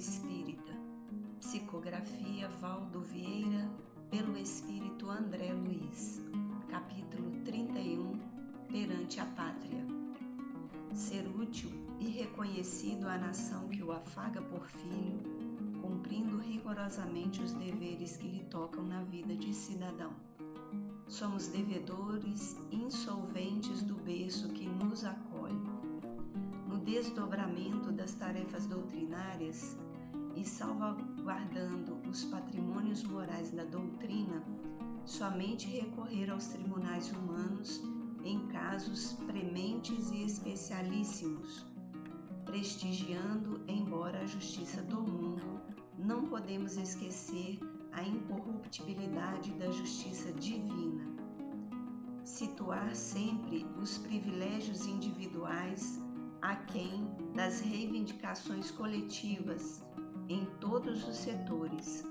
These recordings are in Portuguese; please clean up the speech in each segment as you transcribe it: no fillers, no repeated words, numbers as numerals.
Espírita. Psicografia Valdo Vieira, pelo Espírito André Luiz. Capítulo 31. Perante a Pátria. Ser útil e reconhecido à nação que o afaga por filho, cumprindo rigorosamente os deveres que lhe tocam na vida de cidadão. Somos devedores insolventes do berço que nos acolhe. No desdobramento das tarefas doutrinárias e salvaguardando os patrimônios morais da doutrina, somente recorrer aos tribunais humanos em casos prementes e especialíssimos, prestigiando, embora a justiça do mundo, não podemos esquecer a incorruptibilidade da justiça divina. Situar sempre os privilégios individuais aquém das reivindicações coletivas em todos os setores.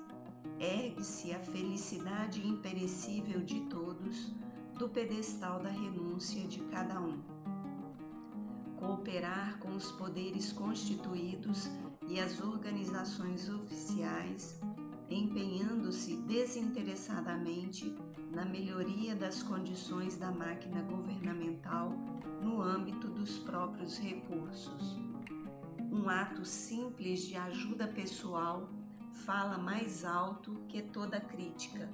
Ergue-se a felicidade imperecível de todos do pedestal da renúncia de cada um. Cooperar com os poderes constituídos e as organizações oficiais, empenhando-se desinteressadamente na melhoria das condições da máquina governamental no âmbito dos próprios recursos. Um ato simples de ajuda pessoal fala mais alto que toda crítica.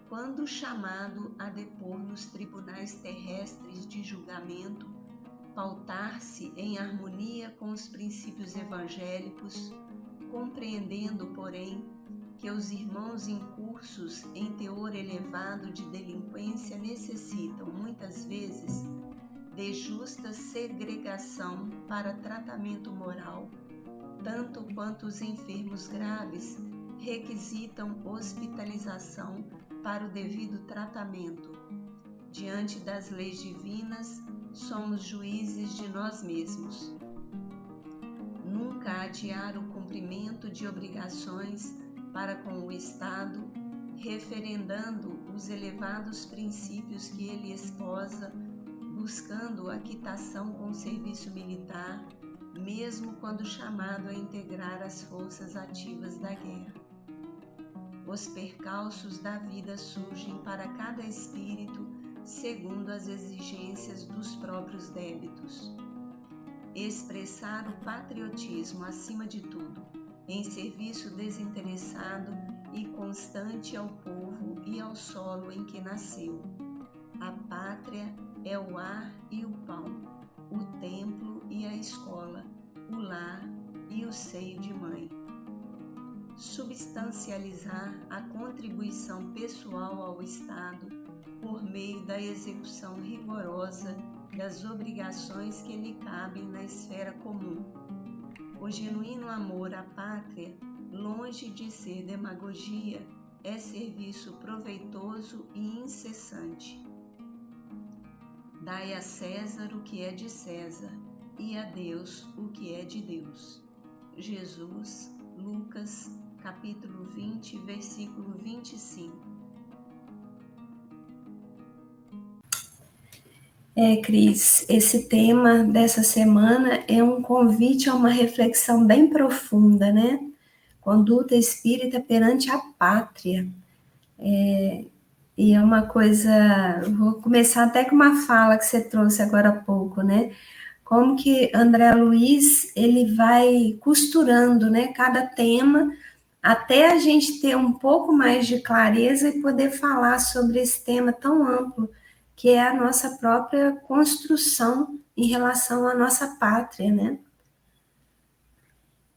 Quando chamado a depor nos tribunais terrestres de julgamento, pautar-se em harmonia com os princípios evangélicos, compreendendo, porém, que os irmãos incursos em teor elevado de delinquência necessitam, muitas vezes, de justa segregação para tratamento moral, tanto quanto os enfermos graves requisitam hospitalização para o devido tratamento. Diante das leis divinas, somos juízes de nós mesmos. Nunca adiar o cumprimento de obrigações para com o Estado, referendando os elevados princípios que ele esposa, buscando a quitação com o serviço militar, mesmo quando chamado a integrar as forças ativas da guerra. Os percalços da vida surgem para cada espírito segundo as exigências dos próprios débitos. Expressar o patriotismo acima de tudo, em serviço desinteressado e constante ao povo e ao solo em que nasceu. A pátria é o ar e o pão, o templo e a escola, o lar e o seio de mãe. Substancializar a contribuição pessoal ao Estado por meio da execução rigorosa das obrigações que lhe cabem na esfera comum. O genuíno amor à pátria, longe de ser demagogia, é serviço proveitoso e incessante. Dai a César o que é de César, e a Deus o que é de Deus. Jesus, Lucas, capítulo 20, versículo 25. Cris, esse tema dessa semana é um convite a uma reflexão bem profunda, né? Conduta espírita perante a pátria. E é uma coisa, vou começar até com uma fala que você trouxe agora há pouco, né? Como que André Luiz, ele vai costurando, né, cada tema, até a gente ter um pouco mais de clareza e poder falar sobre esse tema tão amplo, que é a nossa própria construção em relação à nossa pátria, né?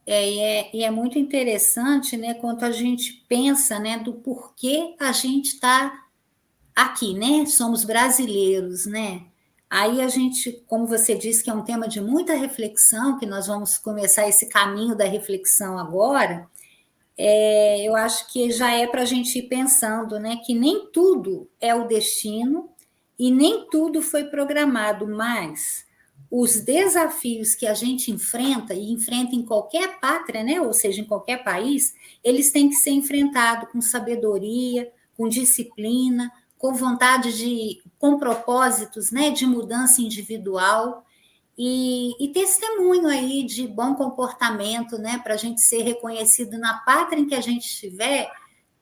E é muito interessante, né, quando a gente pensa, né, do porquê a gente está aqui, né? Somos brasileiros, né? Aí a gente, como você disse, que é um tema de muita reflexão, que nós vamos começar esse caminho da reflexão agora, eu acho que já é para a gente ir pensando, né, que nem tudo é o destino e nem tudo foi programado, mas os desafios que a gente enfrenta, e enfrenta em qualquer pátria, né, ou seja, em qualquer país, eles têm que ser enfrentados com sabedoria, com disciplina, com vontade com propósitos, né, de mudança individual. e testemunho aí de bom comportamento, né, para a gente ser reconhecido na pátria em que a gente estiver,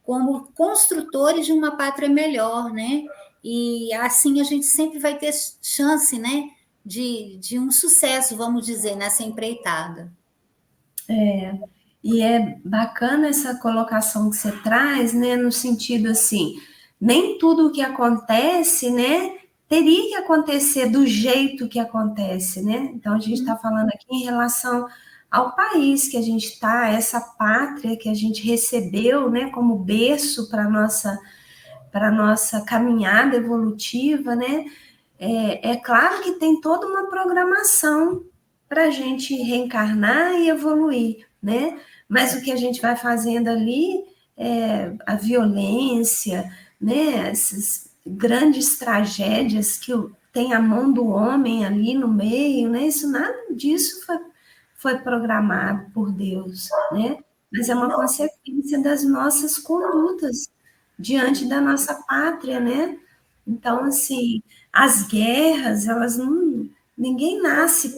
como construtores de uma pátria melhor, né? E assim a gente sempre vai ter chance, né, de um sucesso, vamos dizer, nessa empreitada. E é bacana essa colocação que você traz, né, no sentido assim, nem tudo o que acontece, né, teria que acontecer do jeito que acontece, né? Então a gente está falando aqui em relação ao país que a gente está, essa pátria que a gente recebeu, né, como berço para nossa caminhada evolutiva, né? É claro que tem toda uma programação para a gente reencarnar e evoluir, né? Mas o que a gente vai fazendo ali, a violência, né? Essas grandes tragédias que tem a mão do homem ali no meio, né? Isso, nada disso foi programado por Deus, né? Mas é uma consequência das nossas condutas diante da nossa pátria, né? Então, assim, as guerras, elas não. Ninguém nasce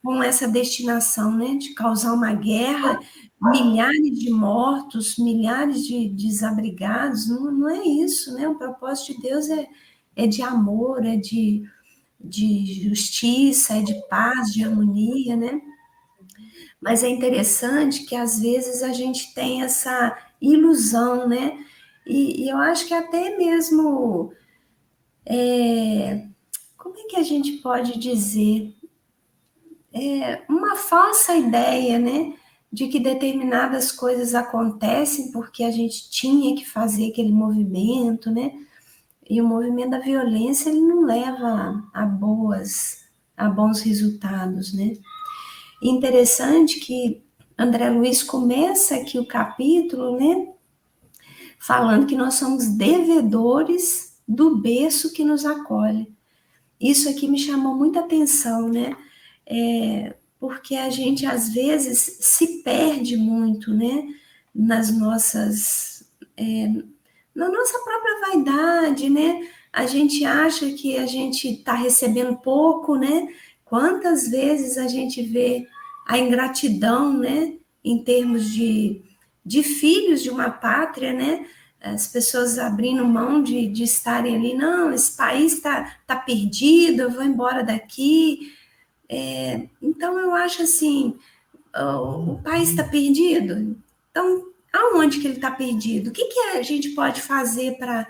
com essa destinação, né, de causar uma guerra, milhares de mortos, milhares de desabrigados, não é isso, né? O propósito de Deus é de amor, é de justiça, é de paz, de harmonia, né? Mas é interessante que às vezes a gente tem essa ilusão, né? E eu acho que até mesmo como é que a gente pode dizer? Uma falsa ideia, né? De que determinadas coisas acontecem porque a gente tinha que fazer aquele movimento, né? E o movimento da violência, ele não leva a bons resultados, né? E interessante que André Luiz começa aqui o capítulo, né? Falando que nós somos devedores do berço que nos acolhe. Isso aqui me chamou muita atenção, né? Porque a gente, às vezes, se perde muito, né? Nas nossas... na nossa própria vaidade, né? A gente acha que a gente está recebendo pouco, né? Quantas vezes a gente vê a ingratidão, né? Em termos de filhos de uma pátria, né? As pessoas abrindo mão de estarem ali, não, esse país está perdido, eu vou embora daqui. Então, eu acho assim, o país está perdido? Então, aonde que ele está perdido? O que a gente pode fazer para,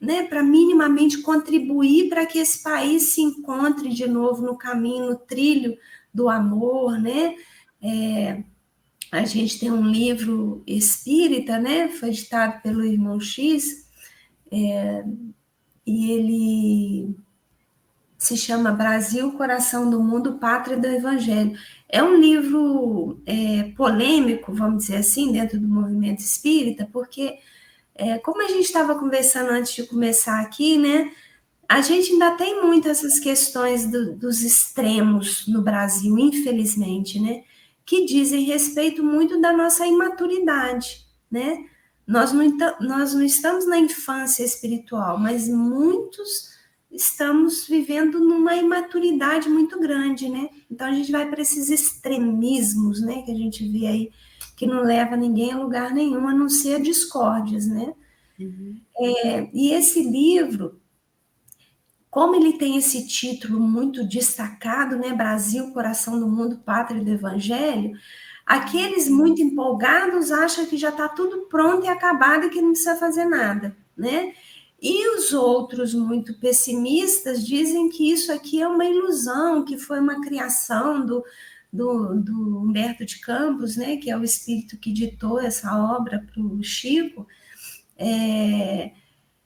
né, para minimamente contribuir para que esse país se encontre de novo no caminho, no trilho do amor, né? A gente tem um livro espírita, né? Foi ditado pelo irmão X, e ele se chama Brasil, Coração do Mundo, Pátria do Evangelho. É um livro polêmico, vamos dizer assim, dentro do movimento espírita, porque, como a gente estava conversando antes de começar aqui, né, a gente ainda tem muito essas questões dos extremos no Brasil, infelizmente, né, que dizem respeito muito da nossa imaturidade, né? Nós não estamos na infância espiritual, mas muitos estamos vivendo numa imaturidade muito grande, né? Então a gente vai para esses extremismos, né, que a gente vê aí, que não leva ninguém a lugar nenhum, a não ser a discórdias, né? Uhum. E esse livro, como ele tem esse título muito destacado, né, Brasil, Coração do Mundo, Pátria do Evangelho, aqueles muito empolgados acham que já está tudo pronto e acabado e que não precisa fazer nada, né? E os outros muito pessimistas dizem que isso aqui é uma ilusão, que foi uma criação do Humberto de Campos, né, que é o espírito que ditou essa obra para o Chico,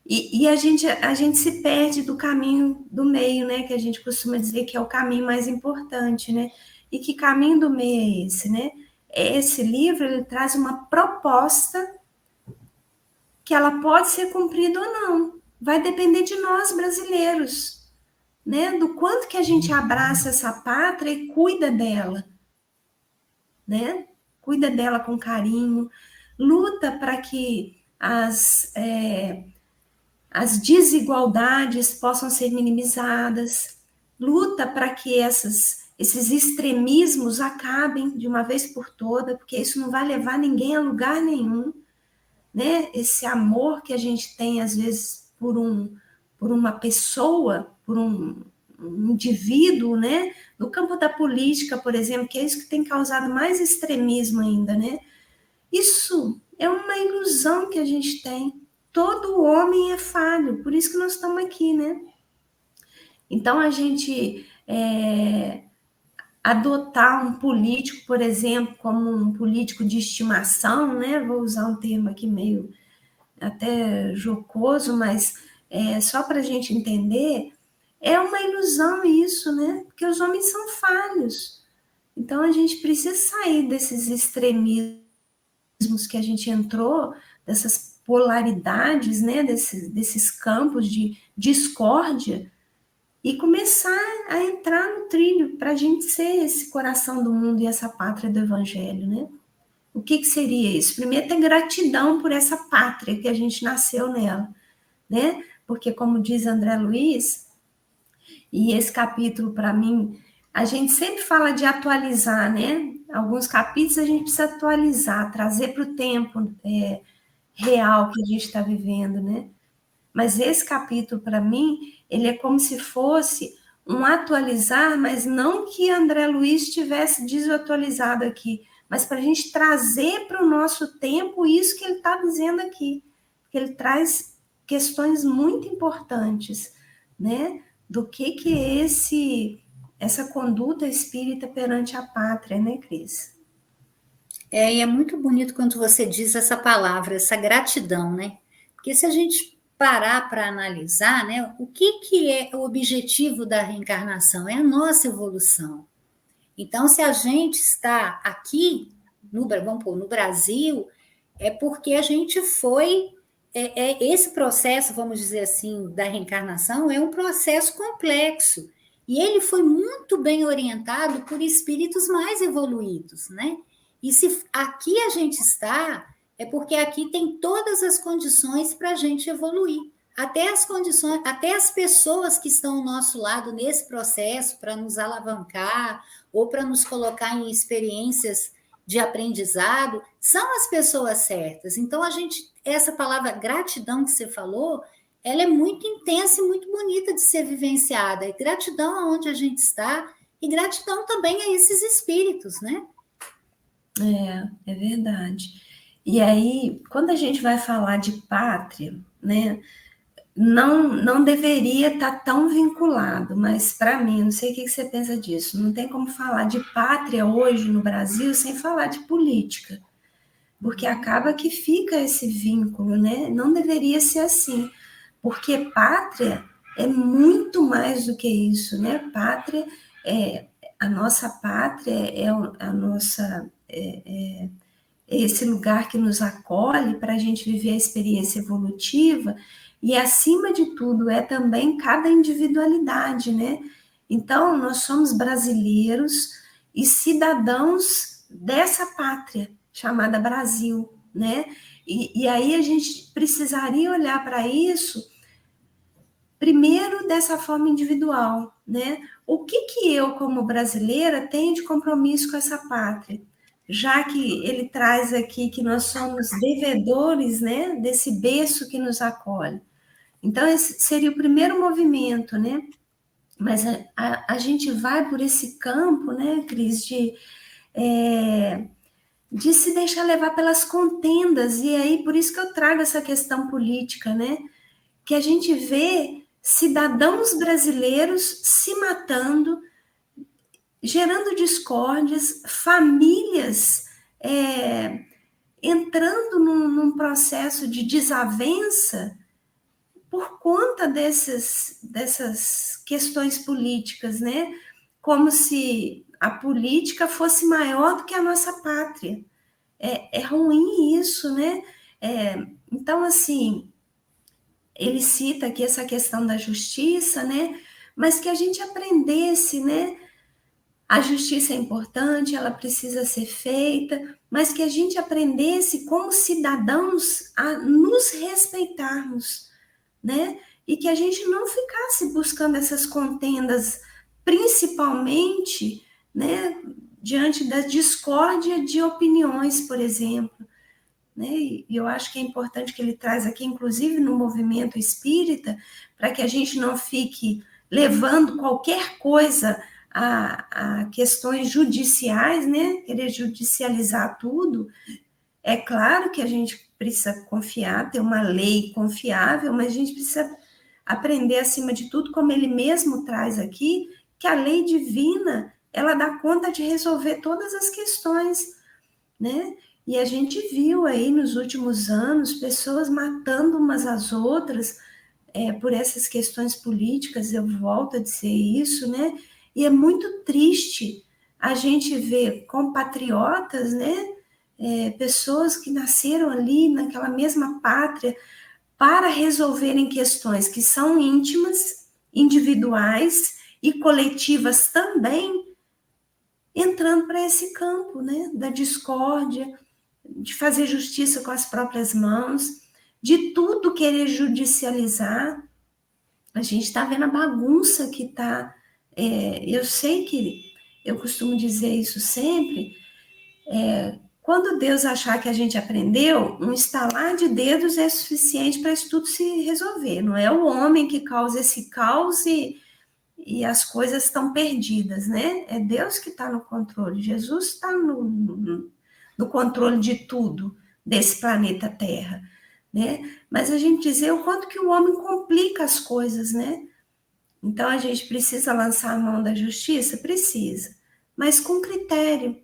e a gente se perde do caminho do meio, né, que a gente costuma dizer que é o caminho mais importante, né? E que caminho do meio é esse, né? Esse livro, ele traz uma proposta que ela pode ser cumprida ou não. Vai depender de nós, brasileiros, né? Do quanto que a gente abraça essa pátria e cuida dela, né? Cuida dela com carinho, luta para que as desigualdades possam ser minimizadas, luta para que esses extremismos acabem de uma vez por toda, porque isso não vai levar ninguém a lugar nenhum, né? Esse amor que a gente tem, às vezes, por uma pessoa, por um indivíduo, né? No campo da política, por exemplo, que é isso que tem causado mais extremismo ainda, né? Isso é uma ilusão que a gente tem. Todo homem é falho, por isso que nós estamos aqui, né? Então, a gente adotar um político, por exemplo, como um político de estimação, né? Vou usar um termo aqui meio até jocoso, mas só para a gente entender, é uma ilusão isso, né? Porque os homens são falhos. Então, a gente precisa sair desses extremismos que a gente entrou, dessas polaridades, né? Desses campos de discórdia, e começar a entrar no trilho para a gente ser esse coração do mundo e essa pátria do evangelho, né? O que seria isso? Primeiro, ter gratidão por essa pátria que a gente nasceu nela, né? Porque, como diz André Luiz, e esse capítulo, para mim, a gente sempre fala de atualizar, né? Alguns capítulos a gente precisa atualizar, trazer para o tempo real que a gente está vivendo, né? Mas esse capítulo, para mim, ele é como se fosse um atualizar, mas não que André Luiz tivesse desatualizado aqui, mas para a gente trazer para o nosso tempo isso que ele está dizendo aqui. Que ele traz questões muito importantes, né? Do que é essa conduta espírita perante a pátria, né, Cris? E é muito bonito quando você diz essa palavra, essa gratidão, né? Porque se a gente parar para analisar, né, o que é o objetivo da reencarnação? É a nossa evolução. Então, se a gente está aqui, no Brasil, é porque a gente foi... esse processo, vamos dizer assim, da reencarnação é um processo complexo. E ele foi muito bem orientado por espíritos mais evoluídos, né? E se aqui a gente está, é porque aqui tem todas as condições para a gente evoluir. Até as condições, até as pessoas que estão ao nosso lado nesse processo para nos alavancar ou para nos colocar em experiências de aprendizado, são as pessoas certas. Então, essa palavra gratidão que você falou, ela é muito intensa e muito bonita de ser vivenciada. E gratidão aonde a gente está e gratidão também a esses espíritos, né? É verdade. E aí, quando a gente vai falar de pátria, né, não deveria estar tão vinculado, mas para mim, não sei o que você pensa disso, não tem como falar de pátria hoje no Brasil sem falar de política, porque acaba que fica esse vínculo, né? Não deveria ser assim, porque pátria é muito mais do que isso, né? Pátria a nossa pátria é a nossa esse lugar que nos acolhe para a gente viver a experiência evolutiva, e acima de tudo é também cada individualidade, né? Então, nós somos brasileiros e cidadãos dessa pátria chamada Brasil, né? E aí a gente precisaria olhar para isso primeiro dessa forma individual, né? O que eu, como brasileira, tenho de compromisso com essa pátria? Já que ele traz aqui que nós somos devedores, né, desse berço que nos acolhe. Então, esse seria o primeiro movimento, né? Mas a gente vai por esse campo, né, Cris, de se deixar levar pelas contendas, e aí por isso que eu trago essa questão política, né? Que a gente vê cidadãos brasileiros se matando, gerando discórdias, famílias entrando num processo de desavença por conta dessas questões políticas, né? Como se a política fosse maior do que a nossa pátria. É ruim isso, né? Então, assim, ele cita aqui essa questão da justiça, né? Mas que a gente aprendesse, né? A justiça é importante, ela precisa ser feita, mas que a gente aprendesse como cidadãos a nos respeitarmos, né? E que a gente não ficasse buscando essas contendas principalmente, né, diante da discórdia de opiniões, por exemplo. Né? E eu acho que é importante que ele traz aqui, inclusive no movimento espírita, para que a gente não fique levando qualquer coisa a questões judiciais, né? Querer judicializar tudo. É claro que a gente precisa confiar, ter uma lei confiável, mas a gente precisa aprender, acima de tudo, como ele mesmo traz aqui, que a lei divina, ela dá conta de resolver todas as questões, né? E a gente viu aí nos últimos anos pessoas matando umas às outras por essas questões políticas, eu volto a dizer isso, né? E é muito triste a gente ver compatriotas, né? Pessoas que nasceram ali naquela mesma pátria para resolverem questões que são íntimas, individuais e coletivas também, entrando para esse campo, né? Da discórdia, de fazer justiça com as próprias mãos, de tudo querer judicializar. A gente está vendo a bagunça que está. Eu sei que eu costumo dizer isso sempre. Quando Deus achar que a gente aprendeu, um estalar de dedos é suficiente para isso tudo se resolver. Não é o homem que causa esse caos e as coisas estão perdidas, né? É Deus que está no controle. Jesus está no controle de tudo desse planeta Terra, né? Mas a gente dizer o quanto que o homem complica as coisas, né? Então a gente precisa lançar a mão da justiça? Precisa, mas com critério,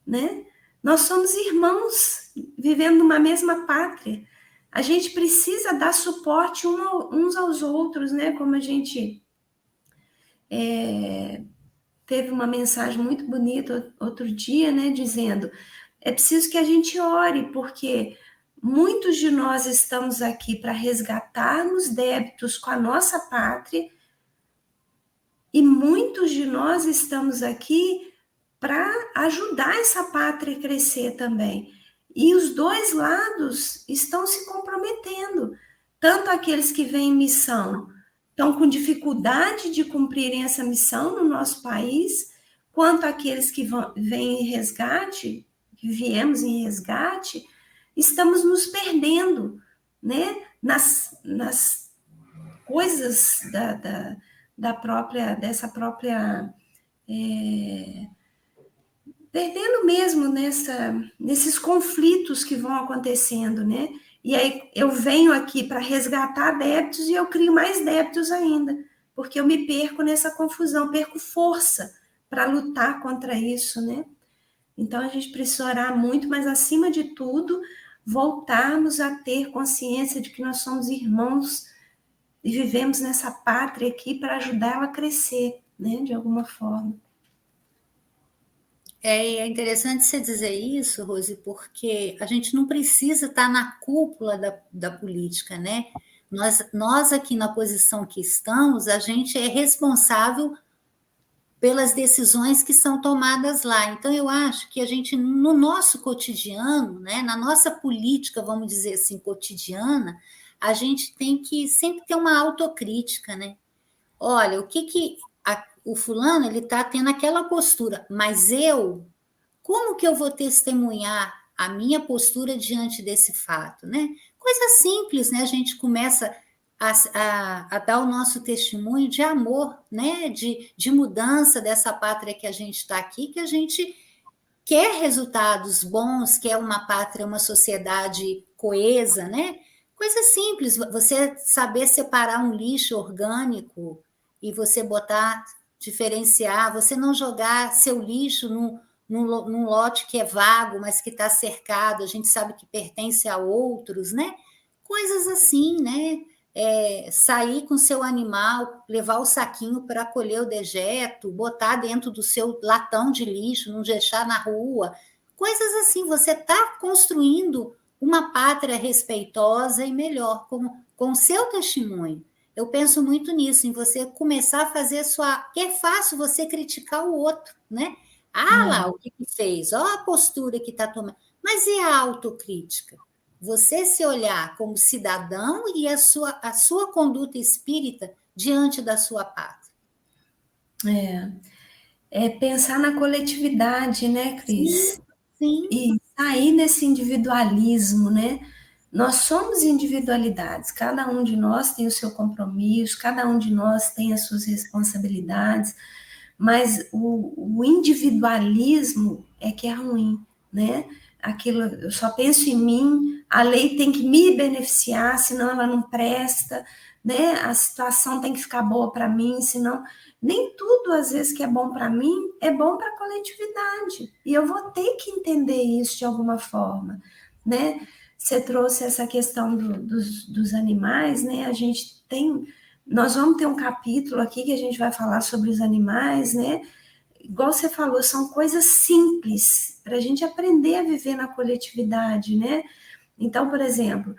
né? Nós somos irmãos vivendo numa mesma pátria. A gente precisa dar suporte uns aos outros, né? Como a gente teve uma mensagem muito bonita outro dia, né? Dizendo, é preciso que a gente ore, porque muitos de nós estamos aqui para resgatarmos débitos com a nossa pátria e muitos de nós estamos aqui para ajudar essa pátria a crescer também. E os dois lados estão se comprometendo, tanto aqueles que vêm em missão estão com dificuldade de cumprirem essa missão no nosso país, quanto aqueles que vêm em resgate, que viemos em resgate, estamos nos perdendo, né? Nas coisas dessa própria perdendo mesmo nesses conflitos que vão acontecendo, né? E aí eu venho aqui para resgatar débitos e eu crio mais débitos ainda, porque eu me perco nessa confusão, perco força para lutar contra isso, né? Então a gente precisa orar muito, mas acima de tudo, voltarmos a ter consciência de que nós somos irmãos e vivemos nessa pátria aqui para ajudá-la a crescer, né? De alguma forma. É interessante você dizer isso, Rose, porque a gente não precisa estar na cúpula da política, né? Nós aqui na posição que estamos, a gente é responsável pelas decisões que são tomadas lá. Então, eu acho que a gente, no nosso cotidiano, né, na nossa política, vamos dizer assim, cotidiana, a gente tem que sempre ter uma autocrítica, né? Olha, o que o fulano, ele está tendo aquela postura, mas como que eu vou testemunhar a minha postura diante desse fato, né? Coisa simples, né? A gente começa a dar o nosso testemunho de amor, né? De mudança dessa pátria que a gente está aqui, que a gente quer resultados bons, quer uma pátria, uma sociedade coesa, né? Coisa simples, você saber separar um lixo orgânico e você diferenciar, você não jogar seu lixo num lote que é vago, mas que está cercado, a gente sabe que pertence a outros, né? Coisas assim, né? Sair com seu animal, levar o saquinho para colher o dejeto, botar dentro do seu latão de lixo, não deixar na rua. Coisas assim, você está construindo uma pátria respeitosa e melhor, com o seu testemunho. Eu penso muito nisso, em você começar a fazer que é fácil você criticar o outro, né? Lá, o que fez? Ó a postura que está tomando. Mas e a autocrítica? Você se olhar como cidadão e a sua conduta espírita diante da sua pátria. É pensar na coletividade, né, Cris? Sim. E sair desse individualismo, né? Nós somos individualidades, cada um de nós tem o seu compromisso, cada um de nós tem as suas responsabilidades, mas o individualismo é que é ruim, né? Aquilo, eu só penso em mim, a lei tem que me beneficiar, senão ela não presta, né? A situação tem que ficar boa para mim, senão nem tudo às vezes que é bom para mim é bom para a coletividade. E eu vou ter que entender isso de alguma forma, né? Você trouxe essa questão dos animais, né? A gente tem, nós vamos ter um capítulo aqui que a gente vai falar sobre os animais, né? Igual você falou, são coisas simples para a gente aprender a viver na coletividade, né? Então, por exemplo,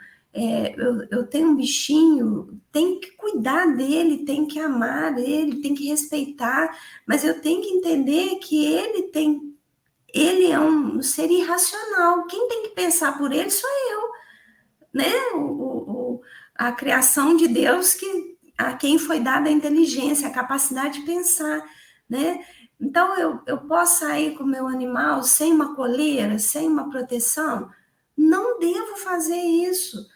eu tenho um bichinho, tem que cuidar dele, tem que amar ele, tem que respeitar, mas eu tenho que entender que ele é um ser irracional. Quem tem que pensar por ele sou eu, né? A criação de Deus a quem foi dada a inteligência, a capacidade de pensar, né? Então, eu posso sair com o meu animal sem uma coleira, sem uma proteção? Não devo fazer isso.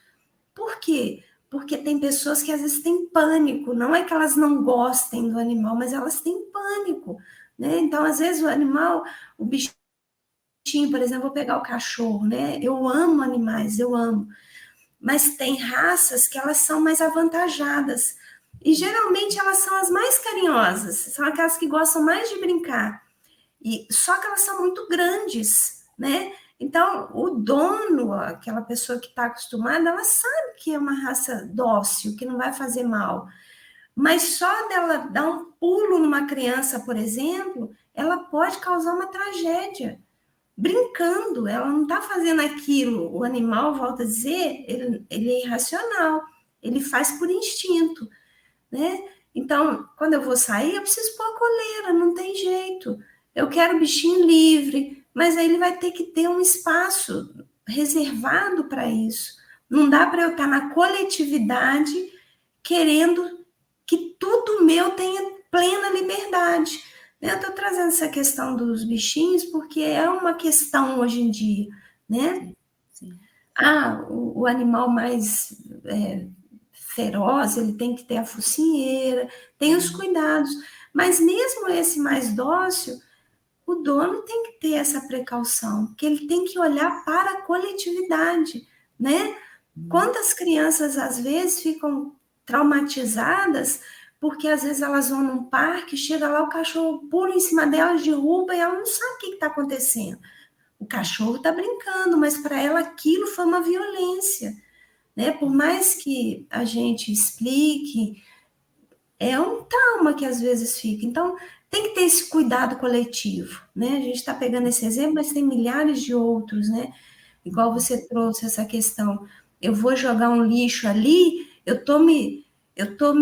Por quê? Porque tem pessoas que às vezes têm pânico, não é que elas não gostem do animal, mas elas têm pânico, né? Então, às vezes, o bichinho, por exemplo, vou pegar o cachorro, né? Eu amo animais, eu amo, mas tem raças que elas são mais avantajadas, e geralmente elas são as mais carinhosas, são aquelas que gostam mais de brincar, e só que elas são muito grandes, né? Então, o dono, aquela pessoa que está acostumada, ela sabe que é uma raça dócil, que não vai fazer mal. Mas só dela dar um pulo numa criança, por exemplo, ela pode causar uma tragédia. Brincando, ela não está fazendo aquilo. O animal, volta a dizer, ele é irracional, ele faz por instinto, né? Então, quando eu vou sair, eu preciso pôr a coleira, não tem jeito. Eu quero o bichinho livre, mas aí ele vai ter que ter um espaço reservado para isso. Não dá para eu estar na coletividade querendo que tudo meu tenha plena liberdade. Eu estou trazendo essa questão dos bichinhos porque é uma questão hoje em dia, né? Sim. O animal mais feroz, ele tem que ter a focinheira, tem os cuidados, mas mesmo esse mais dócil, o dono tem que ter essa precaução, porque ele tem que olhar para a coletividade, né? Quantas crianças, às vezes, ficam traumatizadas, porque, às vezes, elas vão num parque, chega lá, o cachorro pula em cima delas, derruba, e ela não sabe o que está acontecendo. O cachorro está brincando, mas para ela aquilo foi uma violência, né? Por mais que a gente explique, é um trauma que, às vezes, fica. Então, tem que ter esse cuidado coletivo, né? A gente está pegando esse exemplo, mas tem milhares de outros, né? Igual você trouxe essa questão, eu vou jogar um lixo ali, eu tô me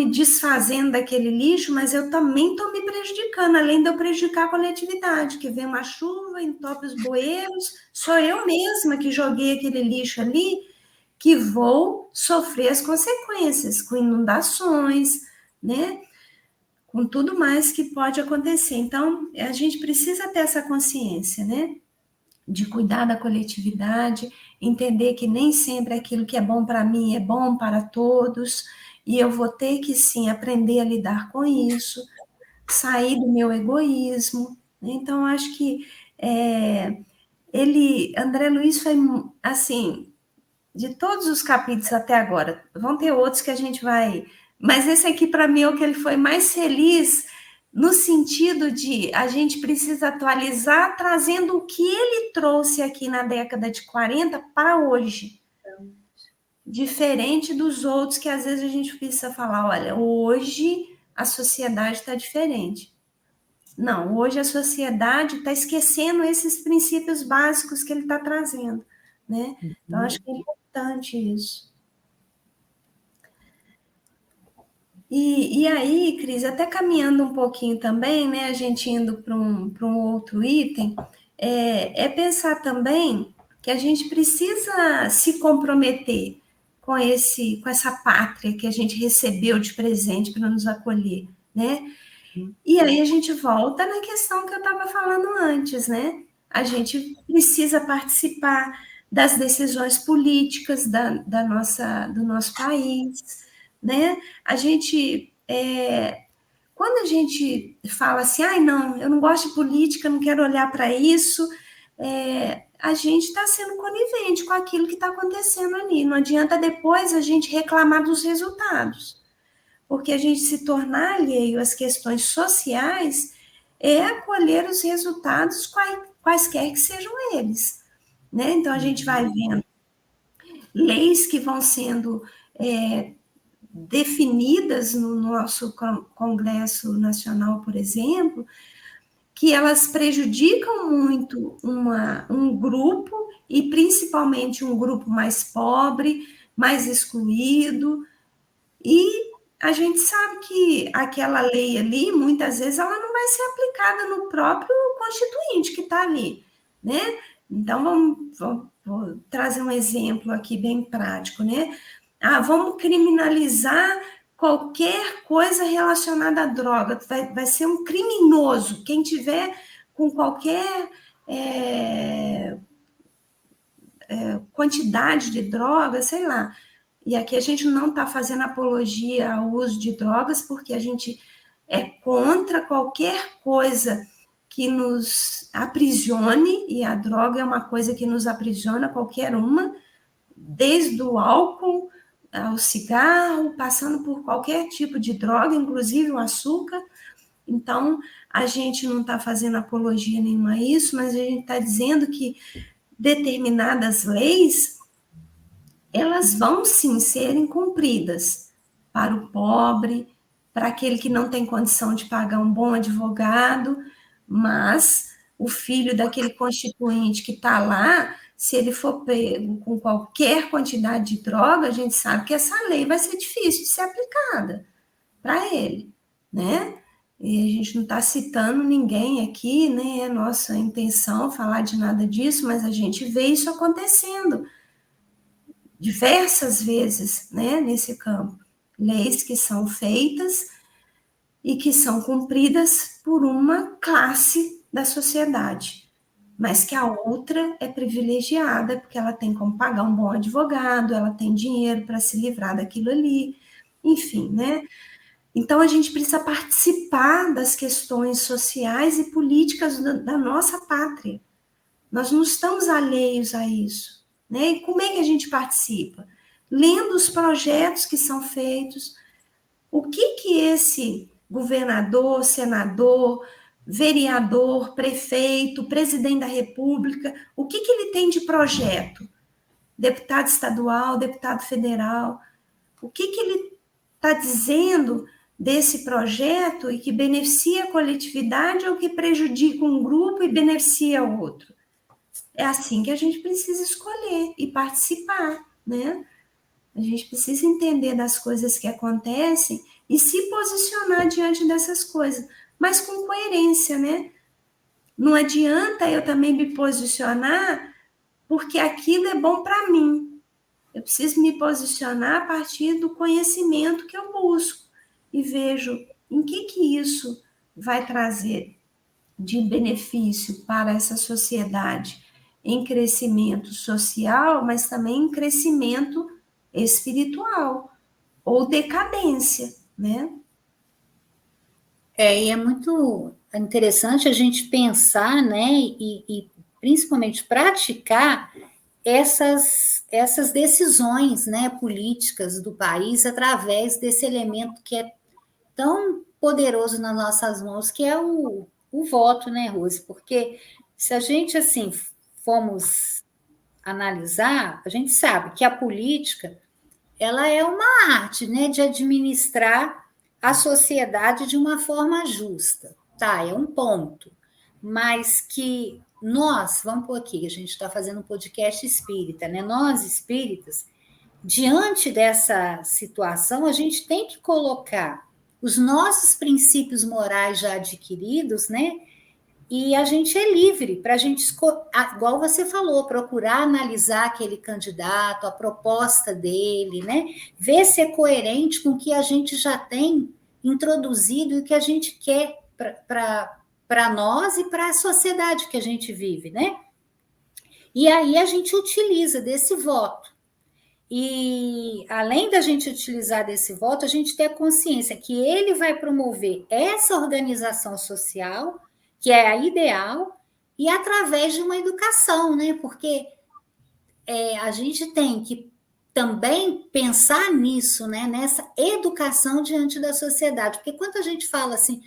desfazendo daquele lixo, mas eu também estou me prejudicando, além de eu prejudicar a coletividade, que vem uma chuva, entope os bueiros, sou eu mesma que joguei aquele lixo ali, que vou sofrer as consequências, com inundações, né? Com tudo mais que pode acontecer. Então, a gente precisa ter essa consciência, né? De cuidar da coletividade, entender que nem sempre aquilo que é bom para mim é bom para todos, e eu vou ter que, sim, aprender a lidar com isso, sair do meu egoísmo. Então, acho que André Luiz foi, assim, de todos os capítulos até agora, vão ter outros que a gente vai... Mas esse aqui, para mim, é o que ele foi mais feliz, no sentido de a gente precisa atualizar, trazendo o que ele trouxe aqui na década de 40 para hoje. Diferente dos outros que, às vezes, a gente precisa falar, olha, hoje a sociedade está diferente. Não, hoje a sociedade está esquecendo esses princípios básicos que ele está trazendo, né? Então, acho que é importante isso. E aí, Cris, até caminhando um pouquinho também, né, a gente indo para um outro item, é pensar também que a gente precisa se comprometer com essa pátria que a gente recebeu de presente para nos acolher, né? E aí a gente volta na questão que eu estava falando antes, né? A gente precisa participar das decisões políticas do nosso país, né? Quando a gente fala assim, ai, não, eu não gosto de política, não quero olhar para isso, a gente está sendo conivente com aquilo que está acontecendo ali. Não adianta depois a gente reclamar dos resultados, porque a gente se tornar alheio às questões sociais é acolher os resultados, quaisquer que sejam eles, né? Então, a gente vai vendo leis que vão sendo definidas no nosso Congresso Nacional, por exemplo, que elas prejudicam muito um grupo, e principalmente um grupo mais pobre, mais excluído, e a gente sabe que aquela lei ali, muitas vezes, ela não vai ser aplicada no próprio constituinte que está ali, né? Então, vou trazer um exemplo aqui bem prático, né? Vamos criminalizar qualquer coisa relacionada à droga, vai ser um criminoso, quem tiver com qualquer quantidade de droga, sei lá. E aqui a gente não está fazendo apologia ao uso de drogas, porque a gente é contra qualquer coisa que nos aprisione, e a droga é uma coisa que nos aprisiona, qualquer uma, desde o álcool ao cigarro, passando por qualquer tipo de droga, inclusive o açúcar. Então, a gente não está fazendo apologia nenhuma a isso, mas a gente está dizendo que determinadas leis, elas vão sim serem cumpridas para o pobre, para aquele que não tem condição de pagar um bom advogado, mas o filho daquele constituinte que está lá, se ele for pego com qualquer quantidade de droga, a gente sabe que essa lei vai ser difícil de ser aplicada para ele, né? E a gente não está citando ninguém aqui, nem é nossa intenção falar de nada disso, mas a gente vê isso acontecendo diversas vezes, né, nesse campo. Leis que são feitas e que são cumpridas por uma classe da sociedade, mas que a outra é privilegiada, porque ela tem como pagar um bom advogado, ela tem dinheiro para se livrar daquilo ali, enfim, né? Então, a gente precisa participar das questões sociais e políticas da nossa pátria. Nós não estamos alheios a isso, né? E como é que a gente participa? Lendo os projetos que são feitos, o que esse governador, senador, vereador, prefeito, presidente da República, o que ele tem de projeto? Deputado estadual, deputado federal, o que ele está dizendo desse projeto e que beneficia a coletividade ou que prejudica um grupo e beneficia o outro? É assim que a gente precisa escolher e participar, né? A gente precisa entender das coisas que acontecem e se posicionar diante dessas coisas, mas com coerência, né? Não adianta eu também me posicionar porque aquilo é bom para mim. Eu preciso me posicionar a partir do conhecimento que eu busco e vejo em que isso vai trazer de benefício para essa sociedade, em crescimento social, mas também em crescimento espiritual ou decadência, né? E é muito interessante a gente pensar, né, e principalmente praticar essas decisões, né, políticas do país através desse elemento que é tão poderoso nas nossas mãos, que é o voto, né, Rose? Porque se a gente, assim, formos analisar, a gente sabe que a política, ela é uma arte, né, de administrar a sociedade de uma forma justa, tá? É um ponto. Mas que nós, vamos por aqui, a gente está fazendo um podcast espírita, né? Nós, espíritas, diante dessa situação, a gente tem que colocar os nossos princípios morais já adquiridos, né? E a gente é livre para a gente, igual você falou, procurar analisar aquele candidato, a proposta dele, né? Ver se é coerente com o que a gente já tem introduzido e o que a gente quer para nós e para a sociedade que a gente vive, né? E aí a gente utiliza desse voto. E além da gente utilizar desse voto, a gente ter a consciência que ele vai promover essa organização social, que é a ideal, e através de uma educação, né? Porque a gente tem que também pensar nisso, né? Nessa educação diante da sociedade. Porque quando a gente fala assim,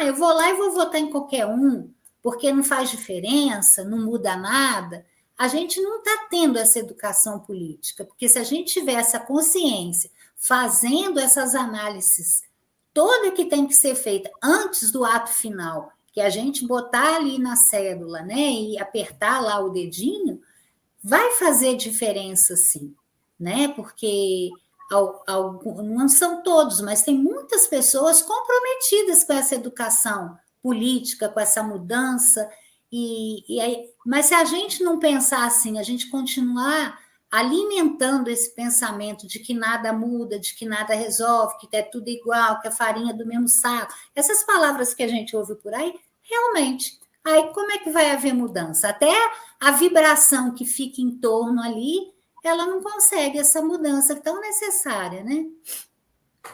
eu vou lá e vou votar em qualquer um, porque não faz diferença, não muda nada, a gente não está tendo essa educação política, porque se a gente tiver essa consciência, fazendo essas análises toda que tem que ser feita antes do ato final, que a gente botar ali na cédula, né, e apertar lá o dedinho, vai fazer diferença, sim, né? Porque não são todos, mas tem muitas pessoas comprometidas com essa educação política, com essa mudança. Mas se a gente não pensar assim, a gente continuar alimentando esse pensamento de que nada muda, de que nada resolve, que é tudo igual, que a farinha é do mesmo saco, essas palavras que a gente ouve por aí, realmente, aí como é que vai haver mudança? Até a vibração que fica em torno ali, ela não consegue essa mudança tão necessária, né?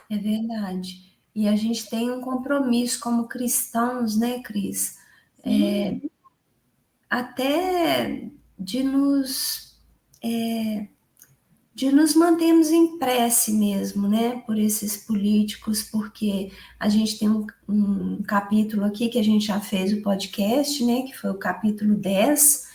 É verdade. E a gente tem um compromisso como cristãos, né, Cris? Até de nos mantermos em prece mesmo, né, por esses políticos, porque a gente tem um capítulo aqui que a gente já fez o podcast, né, que foi o capítulo 10,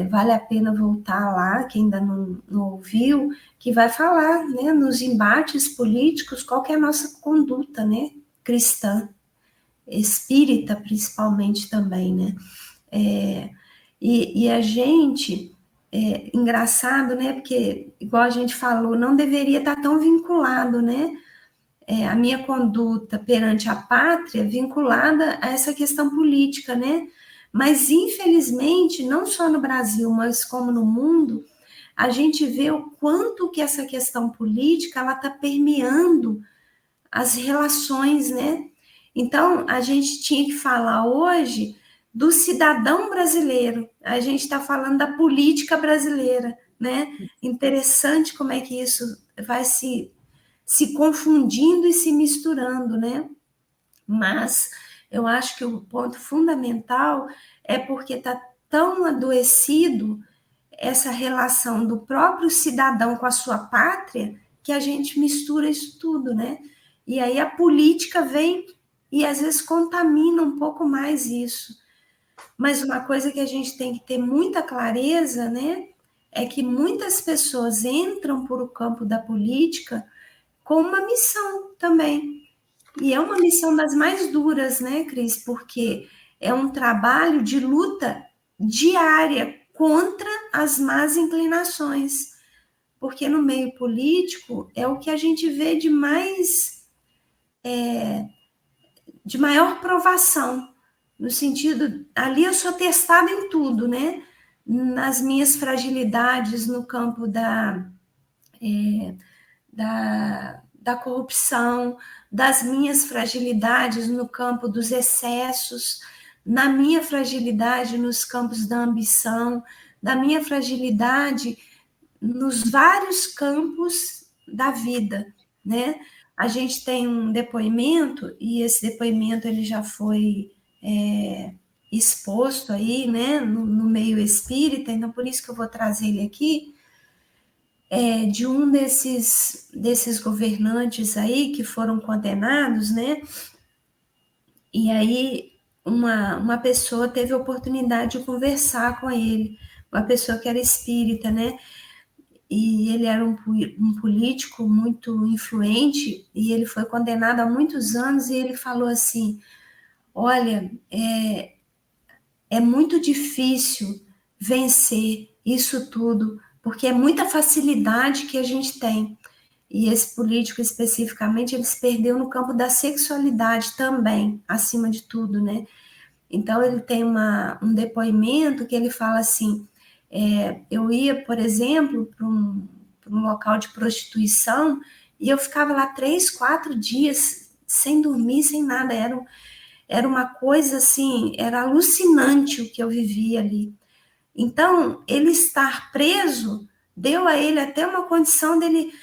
vale a pena voltar lá, quem ainda não ouviu, que vai falar, né, nos embates políticos, qual que é a nossa conduta, né, cristã, espírita principalmente também, né, e a gente, engraçado, né, porque, igual a gente falou, não deveria estar tão vinculado, né, a minha conduta perante a pátria vinculada a essa questão política, né, mas, infelizmente, não só no Brasil, mas como no mundo, a gente vê o quanto que essa questão política, ela está permeando as relações, né? Então, a gente tinha que falar hoje do cidadão brasileiro, a gente está falando da política brasileira, né? Interessante como é que isso vai se confundindo e se misturando, né? Mas eu acho que o ponto fundamental é porque está tão adoecido essa relação do próprio cidadão com a sua pátria que a gente mistura isso tudo, né? E aí a política vem e às vezes contamina um pouco mais isso. Mas uma coisa que a gente tem que ter muita clareza, né, é que muitas pessoas entram por o campo da política com uma missão também. E é uma missão das mais duras, né, Cris? Porque é um trabalho de luta diária contra as más inclinações. Porque no meio político é o que a gente vê de de maior provação, no sentido, ali eu sou testada em tudo, né? Nas minhas fragilidades no campo da corrupção, das minhas fragilidades no campo dos excessos, na minha fragilidade nos campos da ambição, da minha fragilidade nos vários campos da vida, né? A gente tem um depoimento, e esse depoimento ele já foi exposto aí, né, no meio espírita, então por isso que eu vou trazer ele aqui, de um desses governantes aí que foram condenados, né? E aí uma pessoa teve a oportunidade de conversar com ele, uma pessoa que era espírita, né? E ele era um político muito influente, e ele foi condenado há muitos anos, e ele falou assim, olha, é muito difícil vencer isso tudo, porque é muita facilidade que a gente tem. E esse político especificamente, ele se perdeu no campo da sexualidade também, acima de tudo, né? Então, ele tem um depoimento que ele fala assim, eu ia, por exemplo, para um local de prostituição, e eu ficava lá 3, 4 dias sem dormir, sem nada, era uma coisa assim, era alucinante o que eu vivia ali. Então, ele estar preso deu a ele até uma condição dele,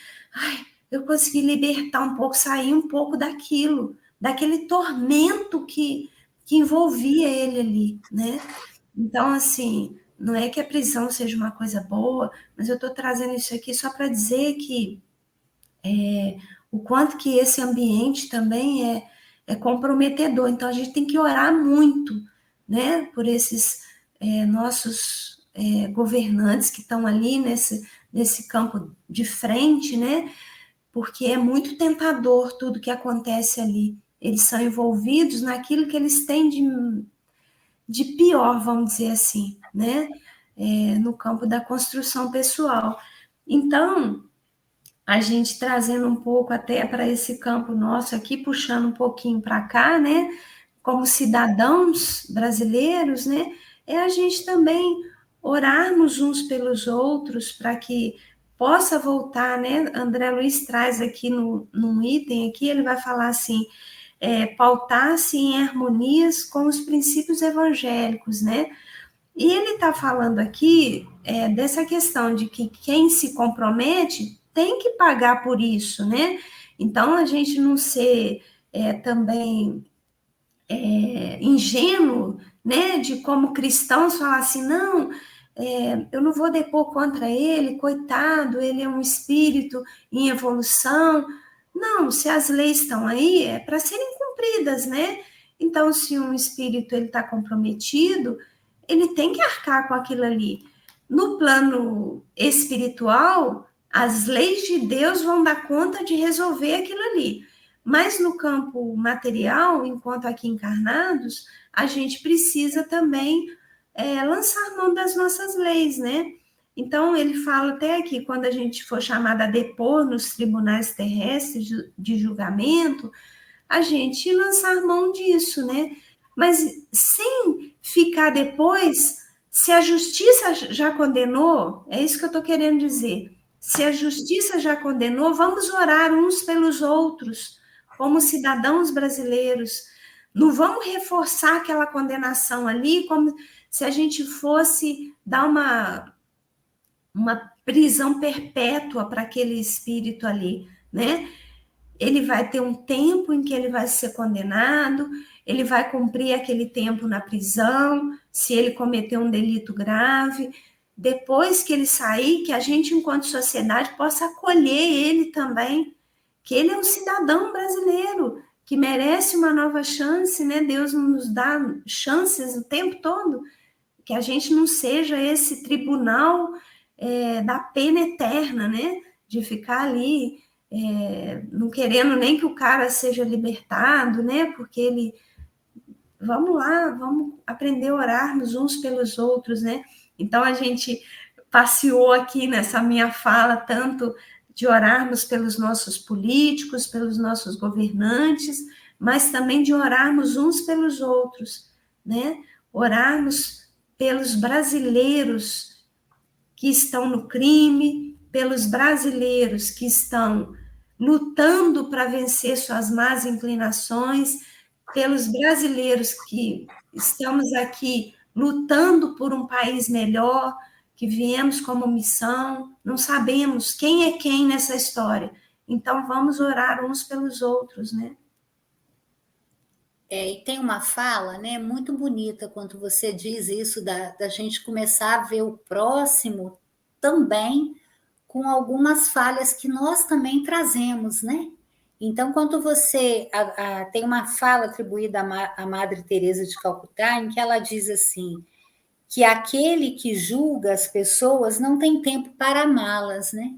eu consegui libertar um pouco, sair um pouco daquilo, daquele tormento que envolvia ele ali, né? Então, assim, não é que a prisão seja uma coisa boa, mas eu estou trazendo isso aqui só para dizer que o quanto que esse ambiente também é comprometedor. Então, a gente tem que orar muito, né, por esses nossos governantes que estão ali nesse campo de frente, né, porque é muito tentador tudo que acontece ali. Eles são envolvidos naquilo que eles têm de pior, vamos dizer assim, né, no campo da construção pessoal. Então, a gente trazendo um pouco até para esse campo nosso aqui, puxando um pouquinho para cá, né, como cidadãos brasileiros, né, é a gente também orarmos uns pelos outros para que possa voltar, né, André Luiz traz aqui num item aqui, ele vai falar assim, pautar-se em harmonias com os princípios evangélicos, né, e ele está falando aqui dessa questão de que quem se compromete tem que pagar por isso, né? Então, a gente não ser também ingênuo, né? De como cristãos falar assim, não, eu não vou depor contra ele, coitado, ele é um espírito em evolução. Não, se as leis estão aí, é para serem cumpridas, né? Então, se um espírito ele está comprometido, ele tem que arcar com aquilo ali. No plano espiritual, as leis de Deus vão dar conta de resolver aquilo ali. Mas no campo material, enquanto aqui encarnados, a gente precisa também lançar mão das nossas leis, né? Então, ele fala até aqui, quando a gente for chamado a depor nos tribunais terrestres de julgamento, a gente lançar mão disso, né? Mas sem ficar depois, se a justiça já condenou, é isso que eu estou querendo dizer, se a justiça já condenou, vamos orar uns pelos outros, como cidadãos brasileiros, não vamos reforçar aquela condenação ali, como se a gente fosse dar uma prisão perpétua para aquele espírito ali, né? Ele vai ter um tempo em que ele vai ser condenado, ele vai cumprir aquele tempo na prisão, se ele cometer um delito grave. Depois que ele sair, que a gente, enquanto sociedade, possa acolher ele também, que ele é um cidadão brasileiro, que merece uma nova chance, né? Deus nos dá chances o tempo todo, que a gente não seja esse tribunal da pena eterna, né? De ficar ali não querendo nem que o cara seja libertado, né? Porque ele... Vamos lá, vamos aprender a orarmos uns pelos outros, né? Então, a gente passeou aqui nessa minha fala tanto de orarmos pelos nossos políticos, pelos nossos governantes, mas também de orarmos uns pelos outros, né? Orarmos pelos brasileiros que estão no crime, pelos brasileiros que estão lutando para vencer suas más inclinações, pelos brasileiros que estamos aqui lutando por um país melhor, que viemos como missão, não sabemos quem é quem nessa história. Então, vamos orar uns pelos outros, né? E tem uma fala, né, muito bonita quando você diz isso, da gente começar a ver o próximo também com algumas falhas que nós também trazemos, né? Então, quando você... tem uma fala atribuída à Madre Teresa de Calcutá, em que ela diz assim, que aquele que julga as pessoas não tem tempo para amá-las, né?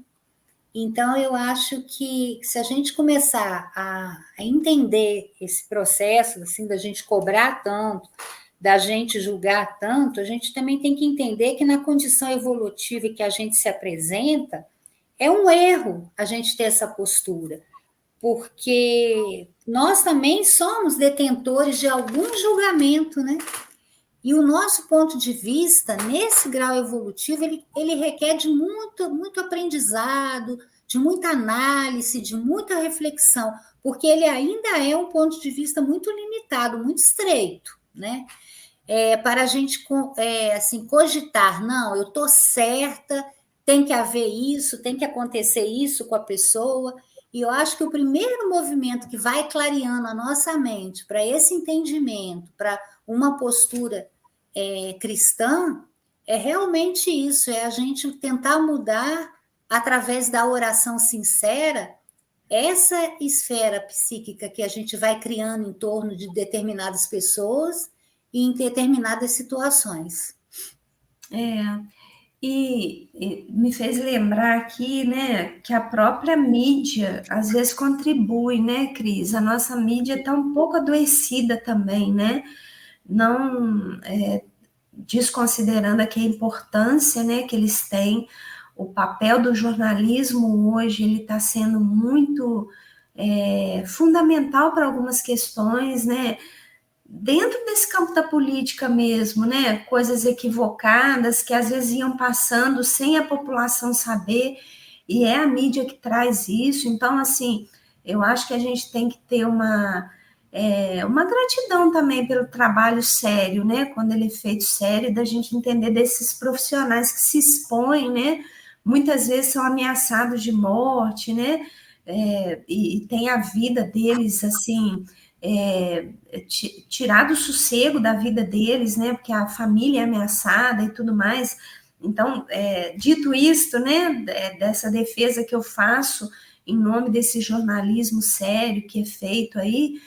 Então, eu acho que se a gente começar a entender esse processo, assim, da gente cobrar tanto, da gente julgar tanto, a gente também tem que entender que na condição evolutiva que a gente se apresenta, é um erro a gente ter essa postura, porque nós também somos detentores de algum julgamento, né? E o nosso ponto de vista, nesse grau evolutivo, ele requer de muito, muito aprendizado, de muita análise, de muita reflexão, porque ele ainda é um ponto de vista muito limitado, muito estreito, né? Para a gente assim, cogitar, não, eu estou certa, tem que haver isso, tem que acontecer isso com a pessoa. E eu acho que o primeiro movimento que vai clareando a nossa mente para esse entendimento, para uma postura cristã, é realmente isso, é a gente tentar mudar, através da oração sincera, essa esfera psíquica que a gente vai criando em torno de determinadas pessoas e em determinadas situações. E me fez lembrar aqui, né, que a própria mídia às vezes contribui, né, Cris? A nossa mídia está um pouco adoecida também, né? Não desconsiderando aqui a importância, né, que eles têm. O papel do jornalismo hoje ele está sendo muito fundamental para algumas questões, né? Dentro desse campo da política mesmo, né? Coisas equivocadas que às vezes iam passando sem a população saber, e é a mídia que traz isso. Então, assim, eu acho que a gente tem que ter uma gratidão também pelo trabalho sério, né? Quando ele é feito sério, da gente entender desses profissionais que se expõem, né? Muitas vezes são ameaçados de morte, né? E tem a vida deles, assim, tirar do sossego da vida deles, né? Porque a família é ameaçada e tudo mais. Então, dito isto, né? Dessa defesa que eu faço em nome desse jornalismo sério que é feito aí,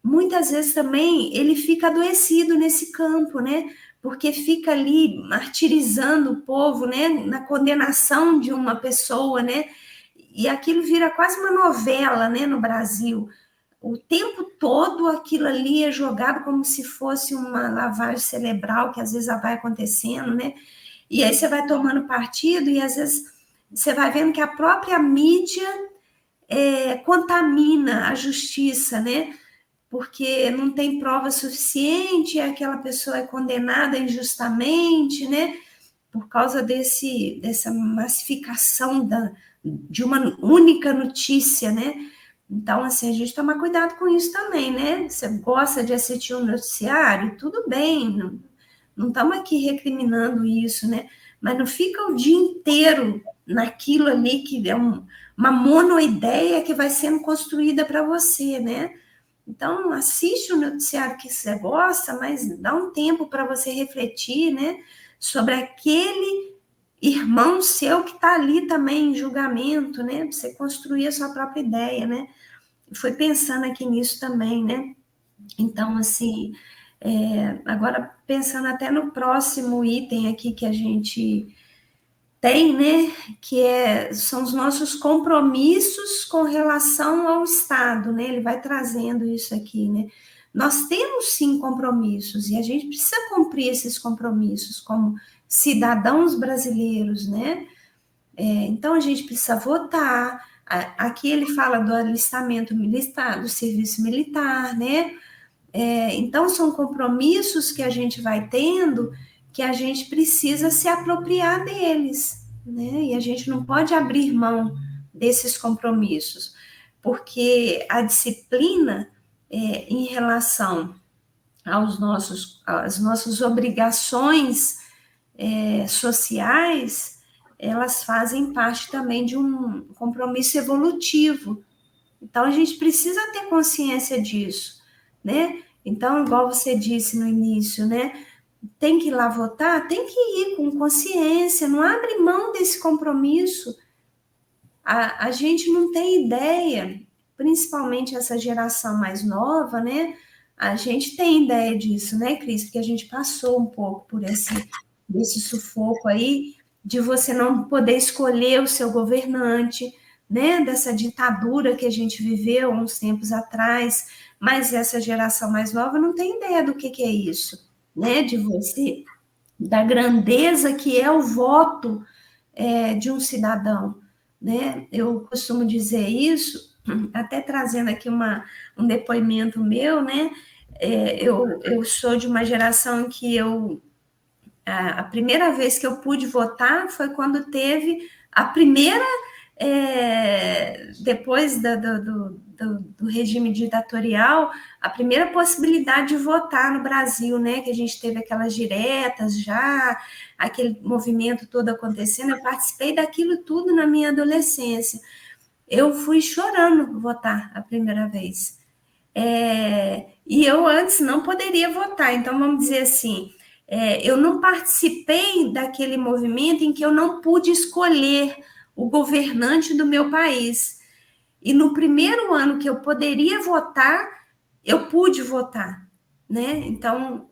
muitas vezes também ele fica adoecido nesse campo, né? Porque fica ali martirizando o povo, né? Na condenação de uma pessoa, né? E aquilo vira quase uma novela, né? No Brasil. O tempo todo aquilo ali é jogado como se fosse uma lavagem cerebral, que às vezes vai acontecendo, né? E aí você vai tomando partido e às vezes você vai vendo que a própria mídia contamina a justiça, né? Porque não tem prova suficiente, aquela pessoa é condenada injustamente, né? Por causa dessa massificação de uma única notícia, né? Então, assim, a gente toma cuidado com isso também, né? Você gosta de assistir um noticiário? Tudo bem, não estamos aqui recriminando isso, né? Mas não fica o dia inteiro naquilo ali que é uma monoideia que vai sendo construída para você, né? Então, assiste o noticiário que você gosta, mas dá um tempo para você refletir, né? Sobre aquele irmão seu que está ali também em julgamento, né? Você construir a sua própria ideia, né? Foi pensando aqui nisso também, né? Então, assim, agora pensando até no próximo item aqui que a gente tem, né? Que são os nossos compromissos com relação ao Estado, né? Ele vai trazendo isso aqui, né? Nós temos sim compromissos e a gente precisa cumprir esses compromissos como cidadãos brasileiros, né? Então a gente precisa votar. Aqui ele fala do alistamento militar, do serviço militar, né? Então são compromissos que a gente vai tendo que a gente precisa se apropriar deles, né? E a gente não pode abrir mão desses compromissos, porque a disciplina em relação às nossas obrigações sociais, elas fazem parte também de um compromisso evolutivo. Então, a gente precisa ter consciência disso, né? Então, igual você disse no início, né? Tem que ir lá votar? Tem que ir com consciência, não abre mão desse compromisso. A gente não tem ideia, principalmente essa geração mais nova, né? A gente tem ideia disso, né, Cris? Porque a gente passou um pouco por desse sufoco aí, de você não poder escolher o seu governante, né? Dessa ditadura que a gente viveu uns tempos atrás, mas essa geração mais nova não tem ideia do que é isso, né? De você, da grandeza que é o voto de um cidadão, né? Eu costumo dizer isso, até trazendo aqui um depoimento meu, né? Eu sou de uma geração que a primeira vez que eu pude votar foi quando teve a primeira depois do regime ditatorial, a primeira possibilidade de votar no Brasil, né? Que a gente teve aquelas diretas já, aquele movimento todo acontecendo. Eu participei daquilo tudo na minha adolescência. Eu fui chorando votar a primeira vez. E eu antes não poderia votar, então vamos dizer assim, eu não participei daquele movimento em que eu não pude escolher o governante do meu país. E no primeiro ano que eu poderia votar, eu pude votar, né? Então,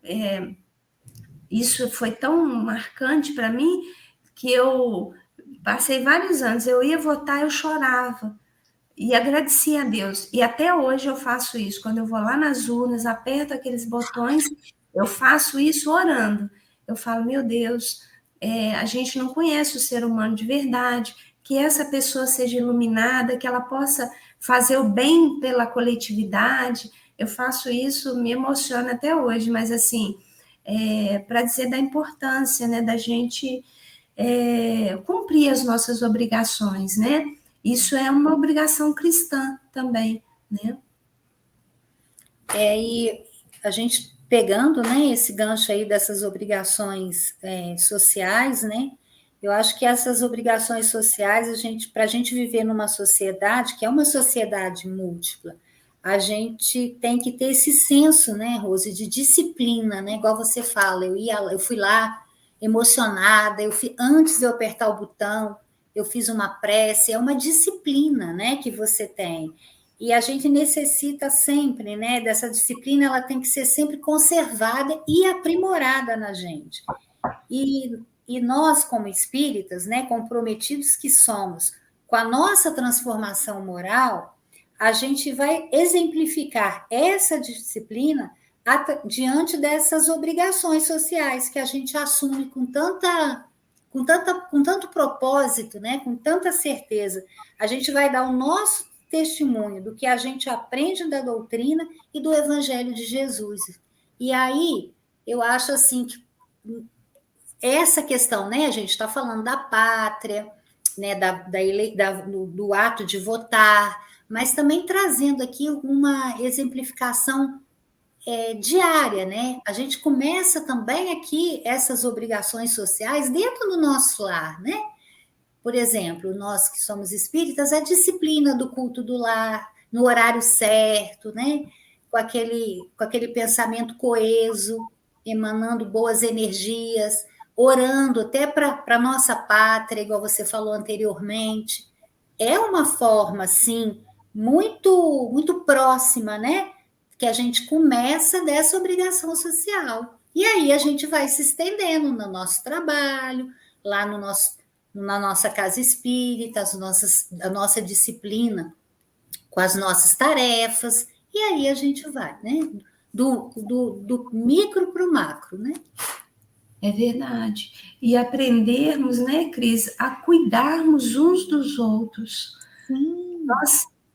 isso foi tão marcante para mim que eu passei vários anos, eu ia votar, eu chorava. E agradecia a Deus. E até hoje eu faço isso. Quando eu vou lá nas urnas, aperto aqueles botões, eu faço isso orando. Eu falo, meu Deus, a gente não conhece o ser humano de verdade, que essa pessoa seja iluminada, que ela possa fazer o bem pela coletividade. Eu faço isso, me emociona até hoje, mas assim, para dizer da importância, né, da gente cumprir as nossas obrigações, né? Isso é uma obrigação cristã também, né? E a gente pegando, né, esse gancho aí dessas obrigações sociais, né? Eu acho que essas obrigações sociais, para a gente viver numa sociedade, que é uma sociedade múltipla, a gente tem que ter esse senso, né, Rose, de disciplina, né? Igual você fala, eu fui lá emocionada, antes de eu apertar o botão, eu fiz uma prece, é uma disciplina, né, que você tem. E a gente necessita sempre, né, dessa disciplina, ela tem que ser sempre conservada e aprimorada na gente. E nós, como espíritas, né, comprometidos que somos com a nossa transformação moral, a gente vai exemplificar essa disciplina diante dessas obrigações sociais que a gente assume com tanto propósito, né, com tanta certeza. A gente vai dar o nosso testemunho do que a gente aprende da doutrina e do Evangelho de Jesus. E aí, eu acho assim que essa questão, né, a gente está falando da pátria, né, do ato de votar, mas também trazendo aqui uma exemplificação diária, né? A gente começa também aqui essas obrigações sociais dentro do nosso lar, né? Por exemplo, nós que somos espíritas, a disciplina do culto do lar, no horário certo, né? Com aquele pensamento coeso, emanando boas energias, orando até para a nossa pátria, igual você falou anteriormente. É uma forma, sim, muito, muito próxima, né? Que a gente começa dessa obrigação social. E aí a gente vai se estendendo no nosso trabalho, lá na nossa casa espírita, a nossa disciplina com as nossas tarefas, e aí a gente vai, né? Do micro para o macro, né? É verdade. E aprendermos, né, Cris, a cuidarmos uns dos outros. Sim.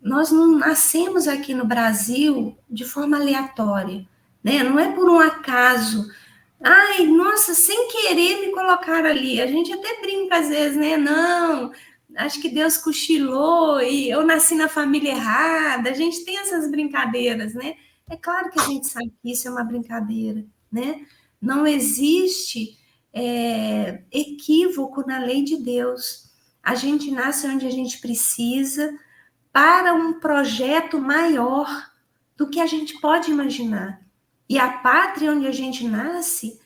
Nós não nascemos aqui no Brasil de forma aleatória, né? Não é por um acaso. Ai, nossa, sem querer me colocaram ali. A gente até brinca às vezes, né? Não, acho que Deus cochilou e eu nasci na família errada. A gente tem essas brincadeiras, né? É claro que a gente sabe que isso é uma brincadeira, né? Não existe equívoco na lei de Deus. A gente nasce onde a gente precisa para um projeto maior do que a gente pode imaginar. E a pátria onde a gente nasce,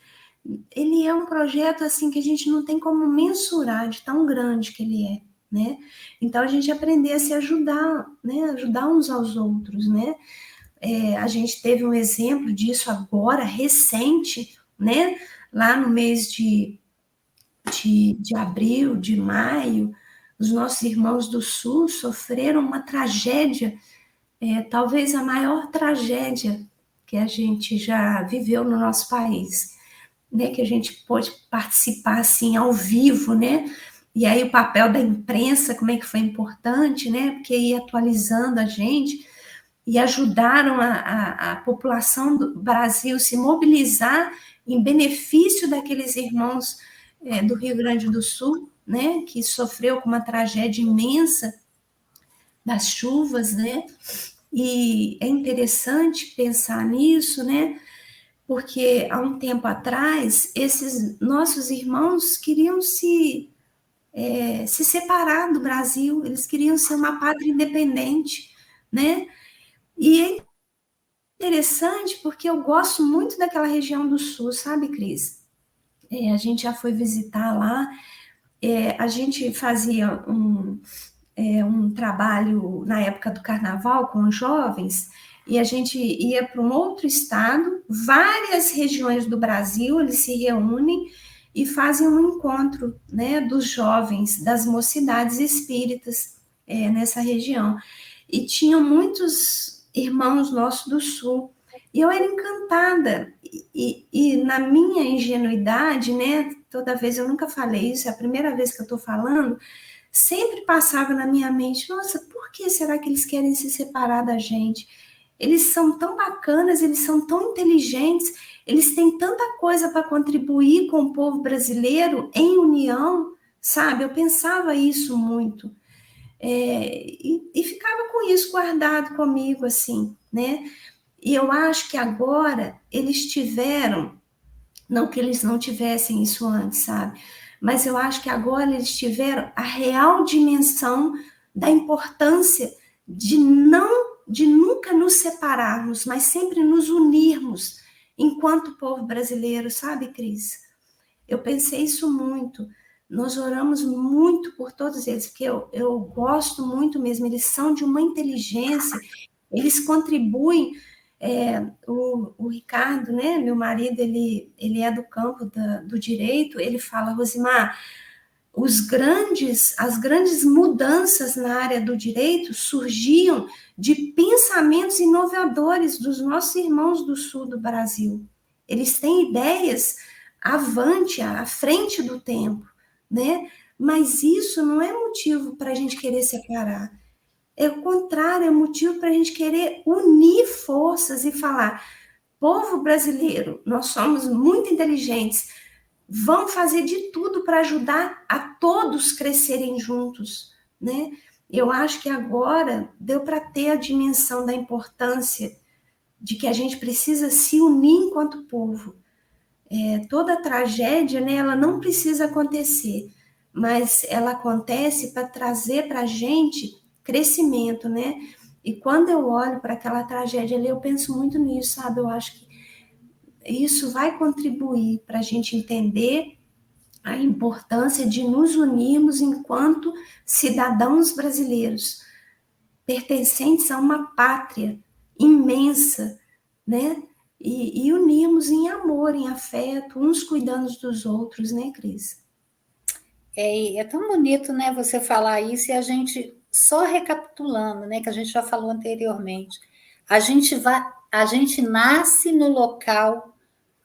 ele é um projeto assim que a gente não tem como mensurar de tão grande que ele é, né? Então a gente aprender a se ajudar, né? Ajudar uns aos outros, né? A gente teve um exemplo disso agora, recente, né? Lá no mês de abril, de maio, os nossos irmãos do Sul sofreram uma tragédia, talvez a maior tragédia que a gente já viveu no nosso país, né? Que a gente pôde participar assim ao vivo, né? E aí o papel da imprensa, como é que foi importante, né? Porque ia atualizando a gente e ajudaram a população do Brasil se mobilizar em benefício daqueles irmãos do Rio Grande do Sul, né, que sofreu com uma tragédia imensa das chuvas, né? E é interessante pensar nisso, né? Porque há um tempo atrás, esses nossos irmãos queriam se separar do Brasil, eles queriam ser uma pátria independente, né? E é interessante porque eu gosto muito daquela região do sul, sabe, Cris? A gente já foi visitar lá, a gente fazia um trabalho na época do carnaval com os jovens, e a gente ia para um outro estado, várias regiões do Brasil, eles se reúnem e fazem um encontro, né, dos jovens, das mocidades espíritas nessa região. E tinham muitos irmãos nossos do Sul, e eu era encantada, e na minha ingenuidade, né, toda vez, eu nunca falei isso, é a primeira vez que eu estou falando, sempre passava na minha mente, nossa, por que será que eles querem se separar da gente? Eles são tão bacanas, eles são tão inteligentes, eles têm tanta coisa para contribuir com o povo brasileiro em união, sabe? Eu pensava isso muito. E ficava com isso guardado comigo, assim, né? E eu acho que agora eles tiveram, não que eles não tivessem isso antes, sabe? Mas eu acho que agora eles tiveram a real dimensão da importância de nunca nos separarmos, mas sempre nos unirmos enquanto povo brasileiro, sabe, Cris? Eu pensei isso muito. Nós oramos muito por todos eles, porque eu gosto muito mesmo, eles são de uma inteligência, eles contribuem. O Ricardo, né, meu marido, ele é do campo do direito, ele fala, Rosimar, as grandes mudanças na área do direito surgiam de pensamentos inovadores dos nossos irmãos do sul do Brasil. Eles têm ideias avante, à frente do tempo, né? Mas isso não é motivo para a gente querer separar. É o contrário, é motivo para a gente querer unir forças e falar, povo brasileiro, nós somos muito inteligentes, vamos fazer de tudo para ajudar a todos crescerem juntos, né? Eu acho que agora deu para ter a dimensão da importância de que a gente precisa se unir enquanto povo. Toda tragédia, né, ela não precisa acontecer, mas ela acontece para trazer para a gente crescimento, né? E quando eu olho para aquela tragédia ali, eu penso muito nisso, sabe? Eu acho que isso vai contribuir para a gente entender a importância de nos unirmos enquanto cidadãos brasileiros, pertencentes a uma pátria imensa, né? E unirmos em amor, em afeto, uns cuidando dos outros, né, Cris? É tão bonito, né, você falar isso e a gente, só recapitulando, né, que a gente já falou anteriormente, a gente nasce no local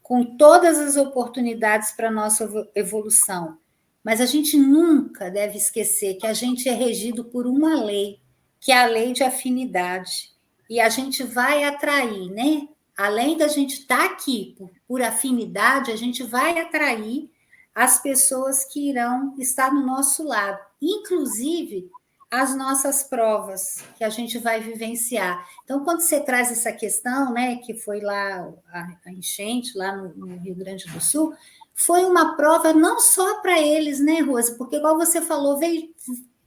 com todas as oportunidades para a nossa evolução, mas a gente nunca deve esquecer que a gente é regido por uma lei, que é a lei de afinidade, e a gente vai atrair, né? Além da gente estar aqui por afinidade, a gente vai atrair as pessoas que irão estar no nosso lado, inclusive as nossas provas que a gente vai vivenciar. Então, quando você traz essa questão, né, que foi lá a enchente, lá no Rio Grande do Sul, foi uma prova não só para eles, né, Rosa? Porque, igual você falou, veio,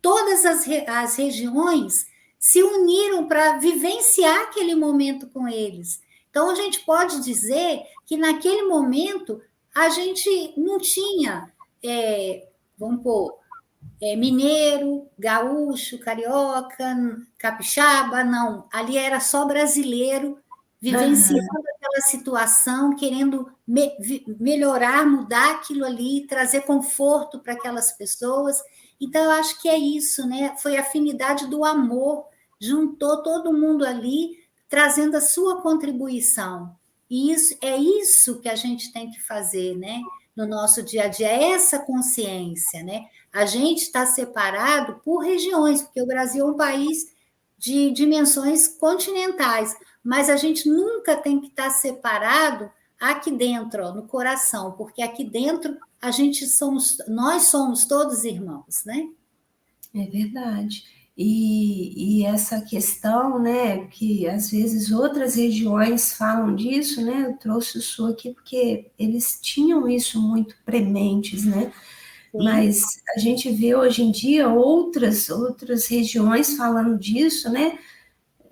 todas as regiões se uniram para vivenciar aquele momento com eles. Então, a gente pode dizer que naquele momento a gente não tinha, vamos pôr, mineiro, gaúcho, carioca, capixaba, não. Ali era só brasileiro vivenciando aquela situação, querendo melhorar, mudar aquilo ali, trazer conforto para aquelas pessoas. Então, eu acho que é isso, né? Foi a afinidade do amor, juntou todo mundo ali, trazendo a sua contribuição. E isso que a gente tem que fazer, né? No nosso dia a dia, essa consciência, né? A gente está separado por regiões, porque o Brasil é um país de dimensões continentais, mas a gente nunca tem que estar separado aqui dentro, ó, no coração, porque aqui dentro nós somos todos irmãos, né? É verdade. E essa questão, né, que às vezes outras regiões falam disso, né, eu trouxe o Sul aqui porque eles tinham isso muito prementes, né, Sim. Mas a gente vê hoje em dia outras regiões falando disso, né,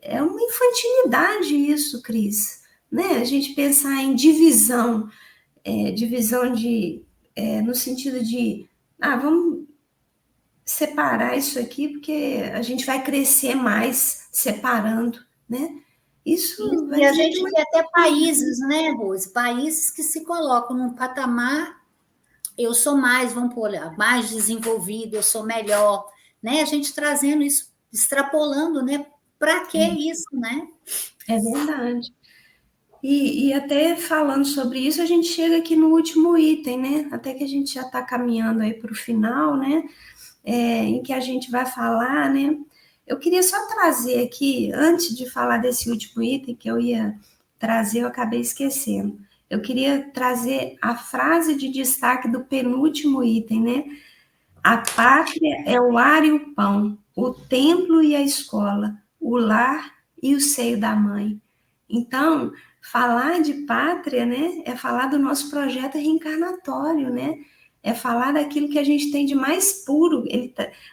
é uma infantilidade isso, Cris, né, a gente pensar em divisão, divisão no sentido de, vamos separar isso aqui, porque a gente vai crescer mais separando, né? Isso vai E a dizer gente vê até países, né, Rose? Países que se colocam num patamar, eu sou mais, vamos pôr, mais desenvolvido, eu sou melhor, né? A gente trazendo isso, extrapolando, né? Para que isso, né? É verdade. E até falando sobre isso, a gente chega aqui no último item, né? Até que a gente já está caminhando aí para o final, né? Em que a gente vai falar, né? Eu queria só trazer aqui, antes de falar desse último item que eu ia trazer, eu acabei esquecendo. Eu queria trazer a frase de destaque do penúltimo item, né? A pátria é o ar e o pão, o templo e a escola, o lar e o seio da mãe. Então, falar de pátria, né, é falar do nosso projeto reencarnatório, né? É falar daquilo que a gente tem de mais puro.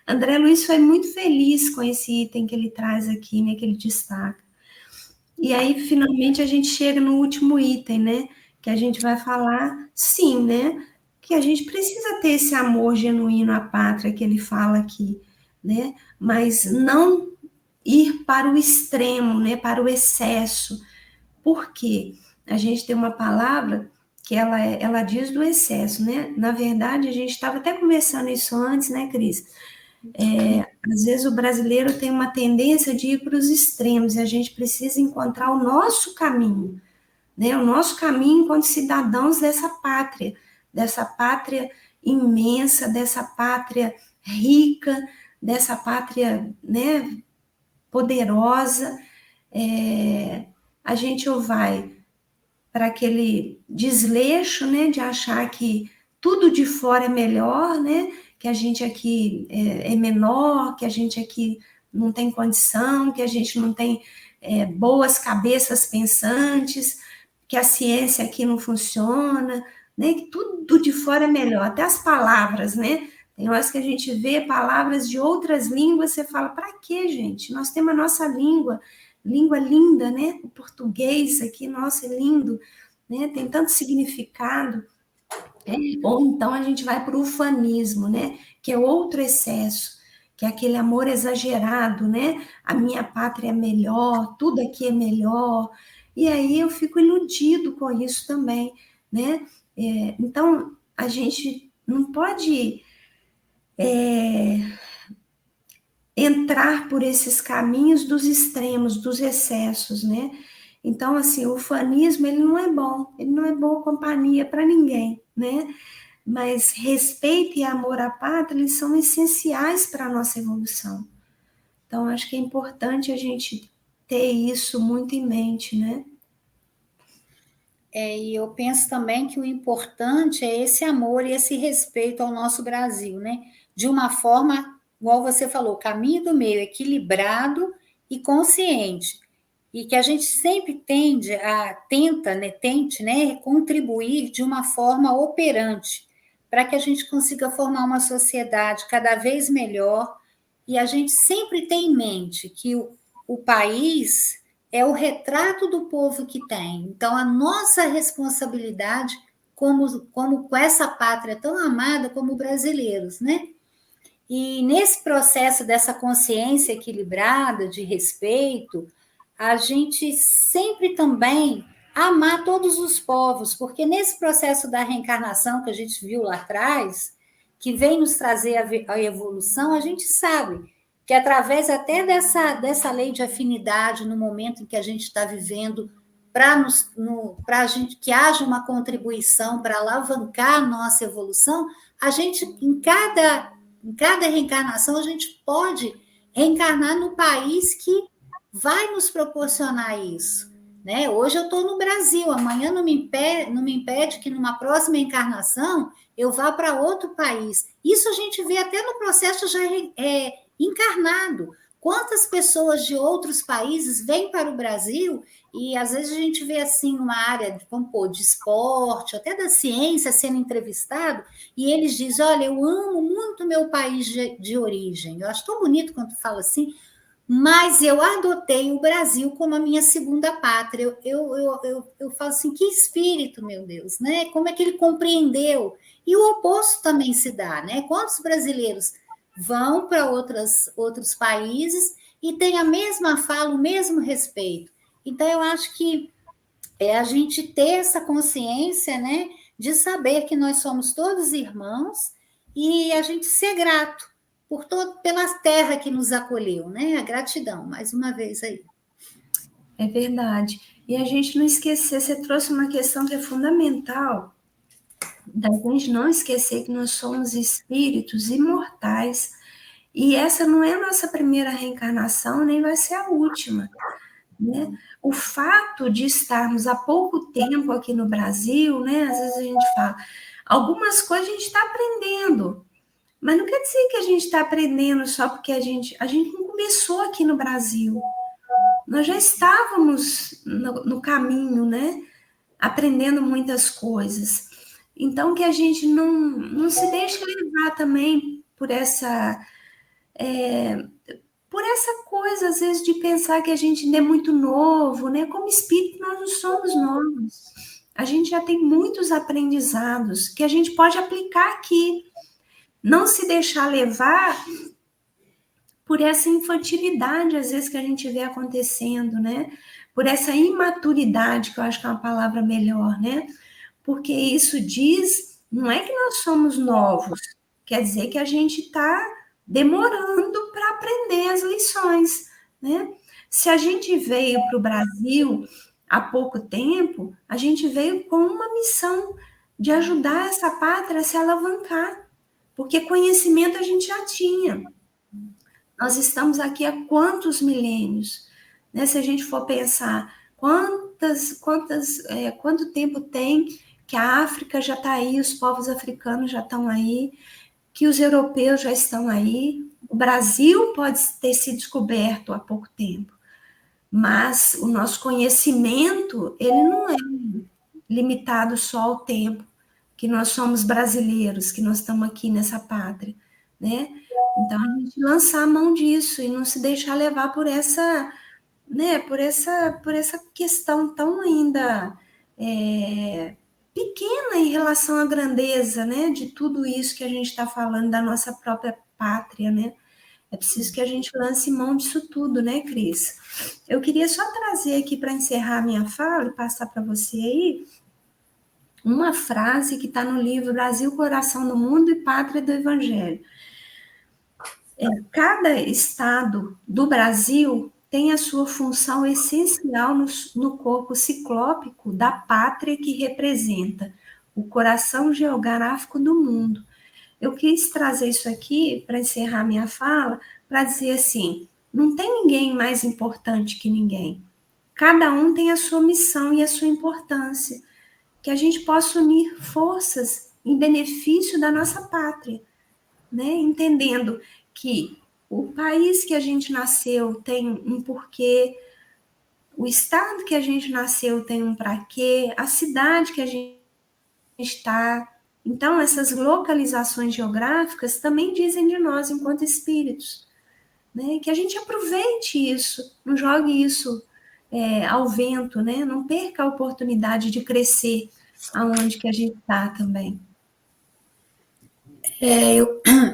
André Luiz foi muito feliz com esse item que ele traz aqui, né, que ele destaca. E aí, finalmente, a gente chega no último item, né, que a gente vai falar, sim, né, que a gente precisa ter esse amor genuíno à pátria que ele fala aqui, né, mas não ir para o extremo, né, para o excesso. Por quê? A gente tem uma palavra que ela diz do excesso, né? Na verdade, a gente estava até conversando isso antes, né, Cris? Às vezes o brasileiro tem uma tendência de ir para os extremos e a gente precisa encontrar o nosso caminho, né? O nosso caminho enquanto cidadãos dessa pátria imensa, dessa pátria rica, dessa pátria, né, poderosa. A gente ou vai para aquele desleixo, né, de achar que tudo de fora é melhor, né, que a gente aqui é menor, que a gente aqui não tem condição, que a gente não tem boas cabeças pensantes, que a ciência aqui não funciona, né, que tudo de fora é melhor, até as palavras, né, tem horas que a gente vê palavras de outras línguas, você fala, para quê, gente? Nós temos a nossa língua linda, né? O português aqui, nossa, é lindo, né? Tem tanto significado. Ou então a gente vai para o ufanismo, né? Que é outro excesso, que é aquele amor exagerado, né? A minha pátria é melhor, tudo aqui é melhor. E aí eu fico iludido com isso também, né? Então, a gente não pode entrar por esses caminhos dos extremos, dos excessos, né? Então, assim, o ufanismo, ele não é boa companhia para ninguém, né? Mas respeito e amor à pátria, eles são essenciais para a nossa evolução. Então, acho que é importante a gente ter isso muito em mente, né? E eu penso também que o importante é esse amor e esse respeito ao nosso Brasil, né? De uma forma, igual você falou, caminho do meio, equilibrado e consciente. E que a gente sempre tente, né, contribuir de uma forma operante, para que a gente consiga formar uma sociedade cada vez melhor. E a gente sempre tem em mente que o país é o retrato do povo que tem. Então, a nossa responsabilidade, como com essa pátria tão amada como brasileiros, né? E nesse processo dessa consciência equilibrada, de respeito, a gente sempre também amar todos os povos, porque nesse processo da reencarnação que a gente viu lá atrás, que vem nos trazer a evolução, a gente sabe que através até dessa lei de afinidade, no momento em que a gente está vivendo, para a gente que haja uma contribuição para alavancar a nossa evolução, a gente, em cada reencarnação, a gente pode reencarnar no país que vai nos proporcionar isso, né? Hoje eu estou no Brasil, amanhã não me impede que numa próxima encarnação eu vá para outro país. Isso a gente vê até no processo já encarnado. Quantas pessoas de outros países vêm para o Brasil e às vezes a gente vê assim uma área, vamos pôr, de esporte, até da ciência sendo entrevistado, e eles dizem, olha, eu amo muito meu país de origem. Eu acho tão bonito quando tu fala assim, mas eu adotei o Brasil como a minha segunda pátria. Eu falo assim, que espírito, meu Deus, né? Como é que ele compreendeu? E o oposto também se dá, né? Quantos brasileiros vão para outros países e têm a mesma fala, o mesmo respeito? Então, eu acho que é a gente ter essa consciência, né? De saber que nós somos todos irmãos e a gente ser grato pela terra que nos acolheu, né? A gratidão, mais uma vez aí. É verdade. E a gente não esquecer, você trouxe uma questão que é fundamental, da gente não esquecer que nós somos espíritos imortais, e essa não é a nossa primeira reencarnação, nem vai ser a última, né? O fato de estarmos há pouco tempo aqui no Brasil, né? Às vezes a gente fala, algumas coisas a gente está aprendendo, mas não quer dizer que a gente está aprendendo só porque a gente não começou aqui no Brasil. Nós já estávamos no caminho, né? Aprendendo muitas coisas. Então, que a gente não se deixe levar também por essa coisa, às vezes, de pensar que a gente ainda é muito novo, né? Como espírito, nós não somos novos. A gente já tem muitos aprendizados que a gente pode aplicar aqui. Não se deixar levar por essa infantilidade, às vezes, que a gente vê acontecendo, né? Por essa imaturidade, que eu acho que é uma palavra melhor, né? Porque isso diz, não é que nós somos novos, quer dizer que a gente está demorando para aprender as lições, né? Se a gente veio para o Brasil há pouco tempo, a gente veio com uma missão de ajudar essa pátria a se alavancar, porque conhecimento a gente já tinha. Nós estamos aqui há quantos milênios, né? Se a gente for pensar quanto tempo tem que a África já está aí, os povos africanos já estão aí, que os europeus já estão aí, o Brasil pode ter sido descoberto há pouco tempo, mas o nosso conhecimento, ele não é limitado só ao tempo que nós somos brasileiros, que nós estamos aqui nessa pátria, né? Então, a gente lançar a mão disso e não se deixar levar por essa, né, por essa questão tão ainda pequena em relação à grandeza, né, de tudo isso que a gente está falando da nossa própria pátria, né? É preciso que a gente lance mão disso tudo, né, Cris? Eu queria só trazer aqui para encerrar a minha fala e passar para você aí uma frase que está no livro Brasil, Coração do Mundo e Pátria do Evangelho. Cada estado do Brasil tem a sua função essencial no corpo ciclópico da pátria que representa o coração geográfico do mundo. Eu quis trazer isso aqui para encerrar minha fala, para dizer assim, não tem ninguém mais importante que ninguém. Cada um tem a sua missão e a sua importância. Que a gente possa unir forças em benefício da nossa pátria, né? Entendendo que o país que a gente nasceu tem um porquê, o estado que a gente nasceu tem um para quê, a cidade que a gente está. Então, essas localizações geográficas também dizem de nós, enquanto espíritos, né? Que a gente aproveite isso, não jogue isso ao vento, né? Não perca a oportunidade de crescer aonde que a gente está também.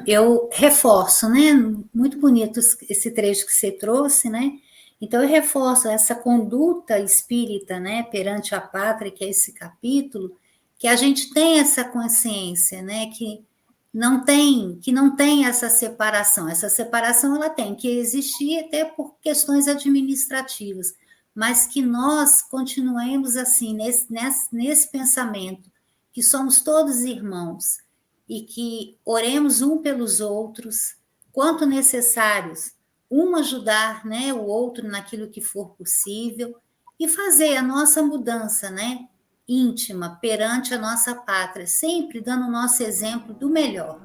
Eu reforço, né? Muito bonito esse trecho que você trouxe, né? Então, eu reforço essa conduta espírita, né, perante a pátria, que é esse capítulo, que a gente tem essa consciência, né, que não tem essa separação. Essa separação ela tem que existir até por questões administrativas, mas que nós continuemos assim, nesse pensamento, que somos todos irmãos, e que oremos um pelos outros, quanto necessários, um ajudar, né, o outro naquilo que for possível, e fazer a nossa mudança, né, íntima perante a nossa pátria, sempre dando o nosso exemplo do melhor.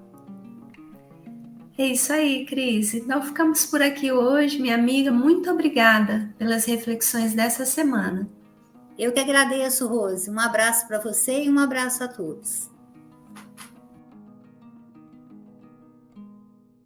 É isso aí, Cris. Então ficamos por aqui hoje, minha amiga. Muito obrigada pelas reflexões dessa semana. Eu que agradeço, Rose. Um abraço para você e um abraço a todos.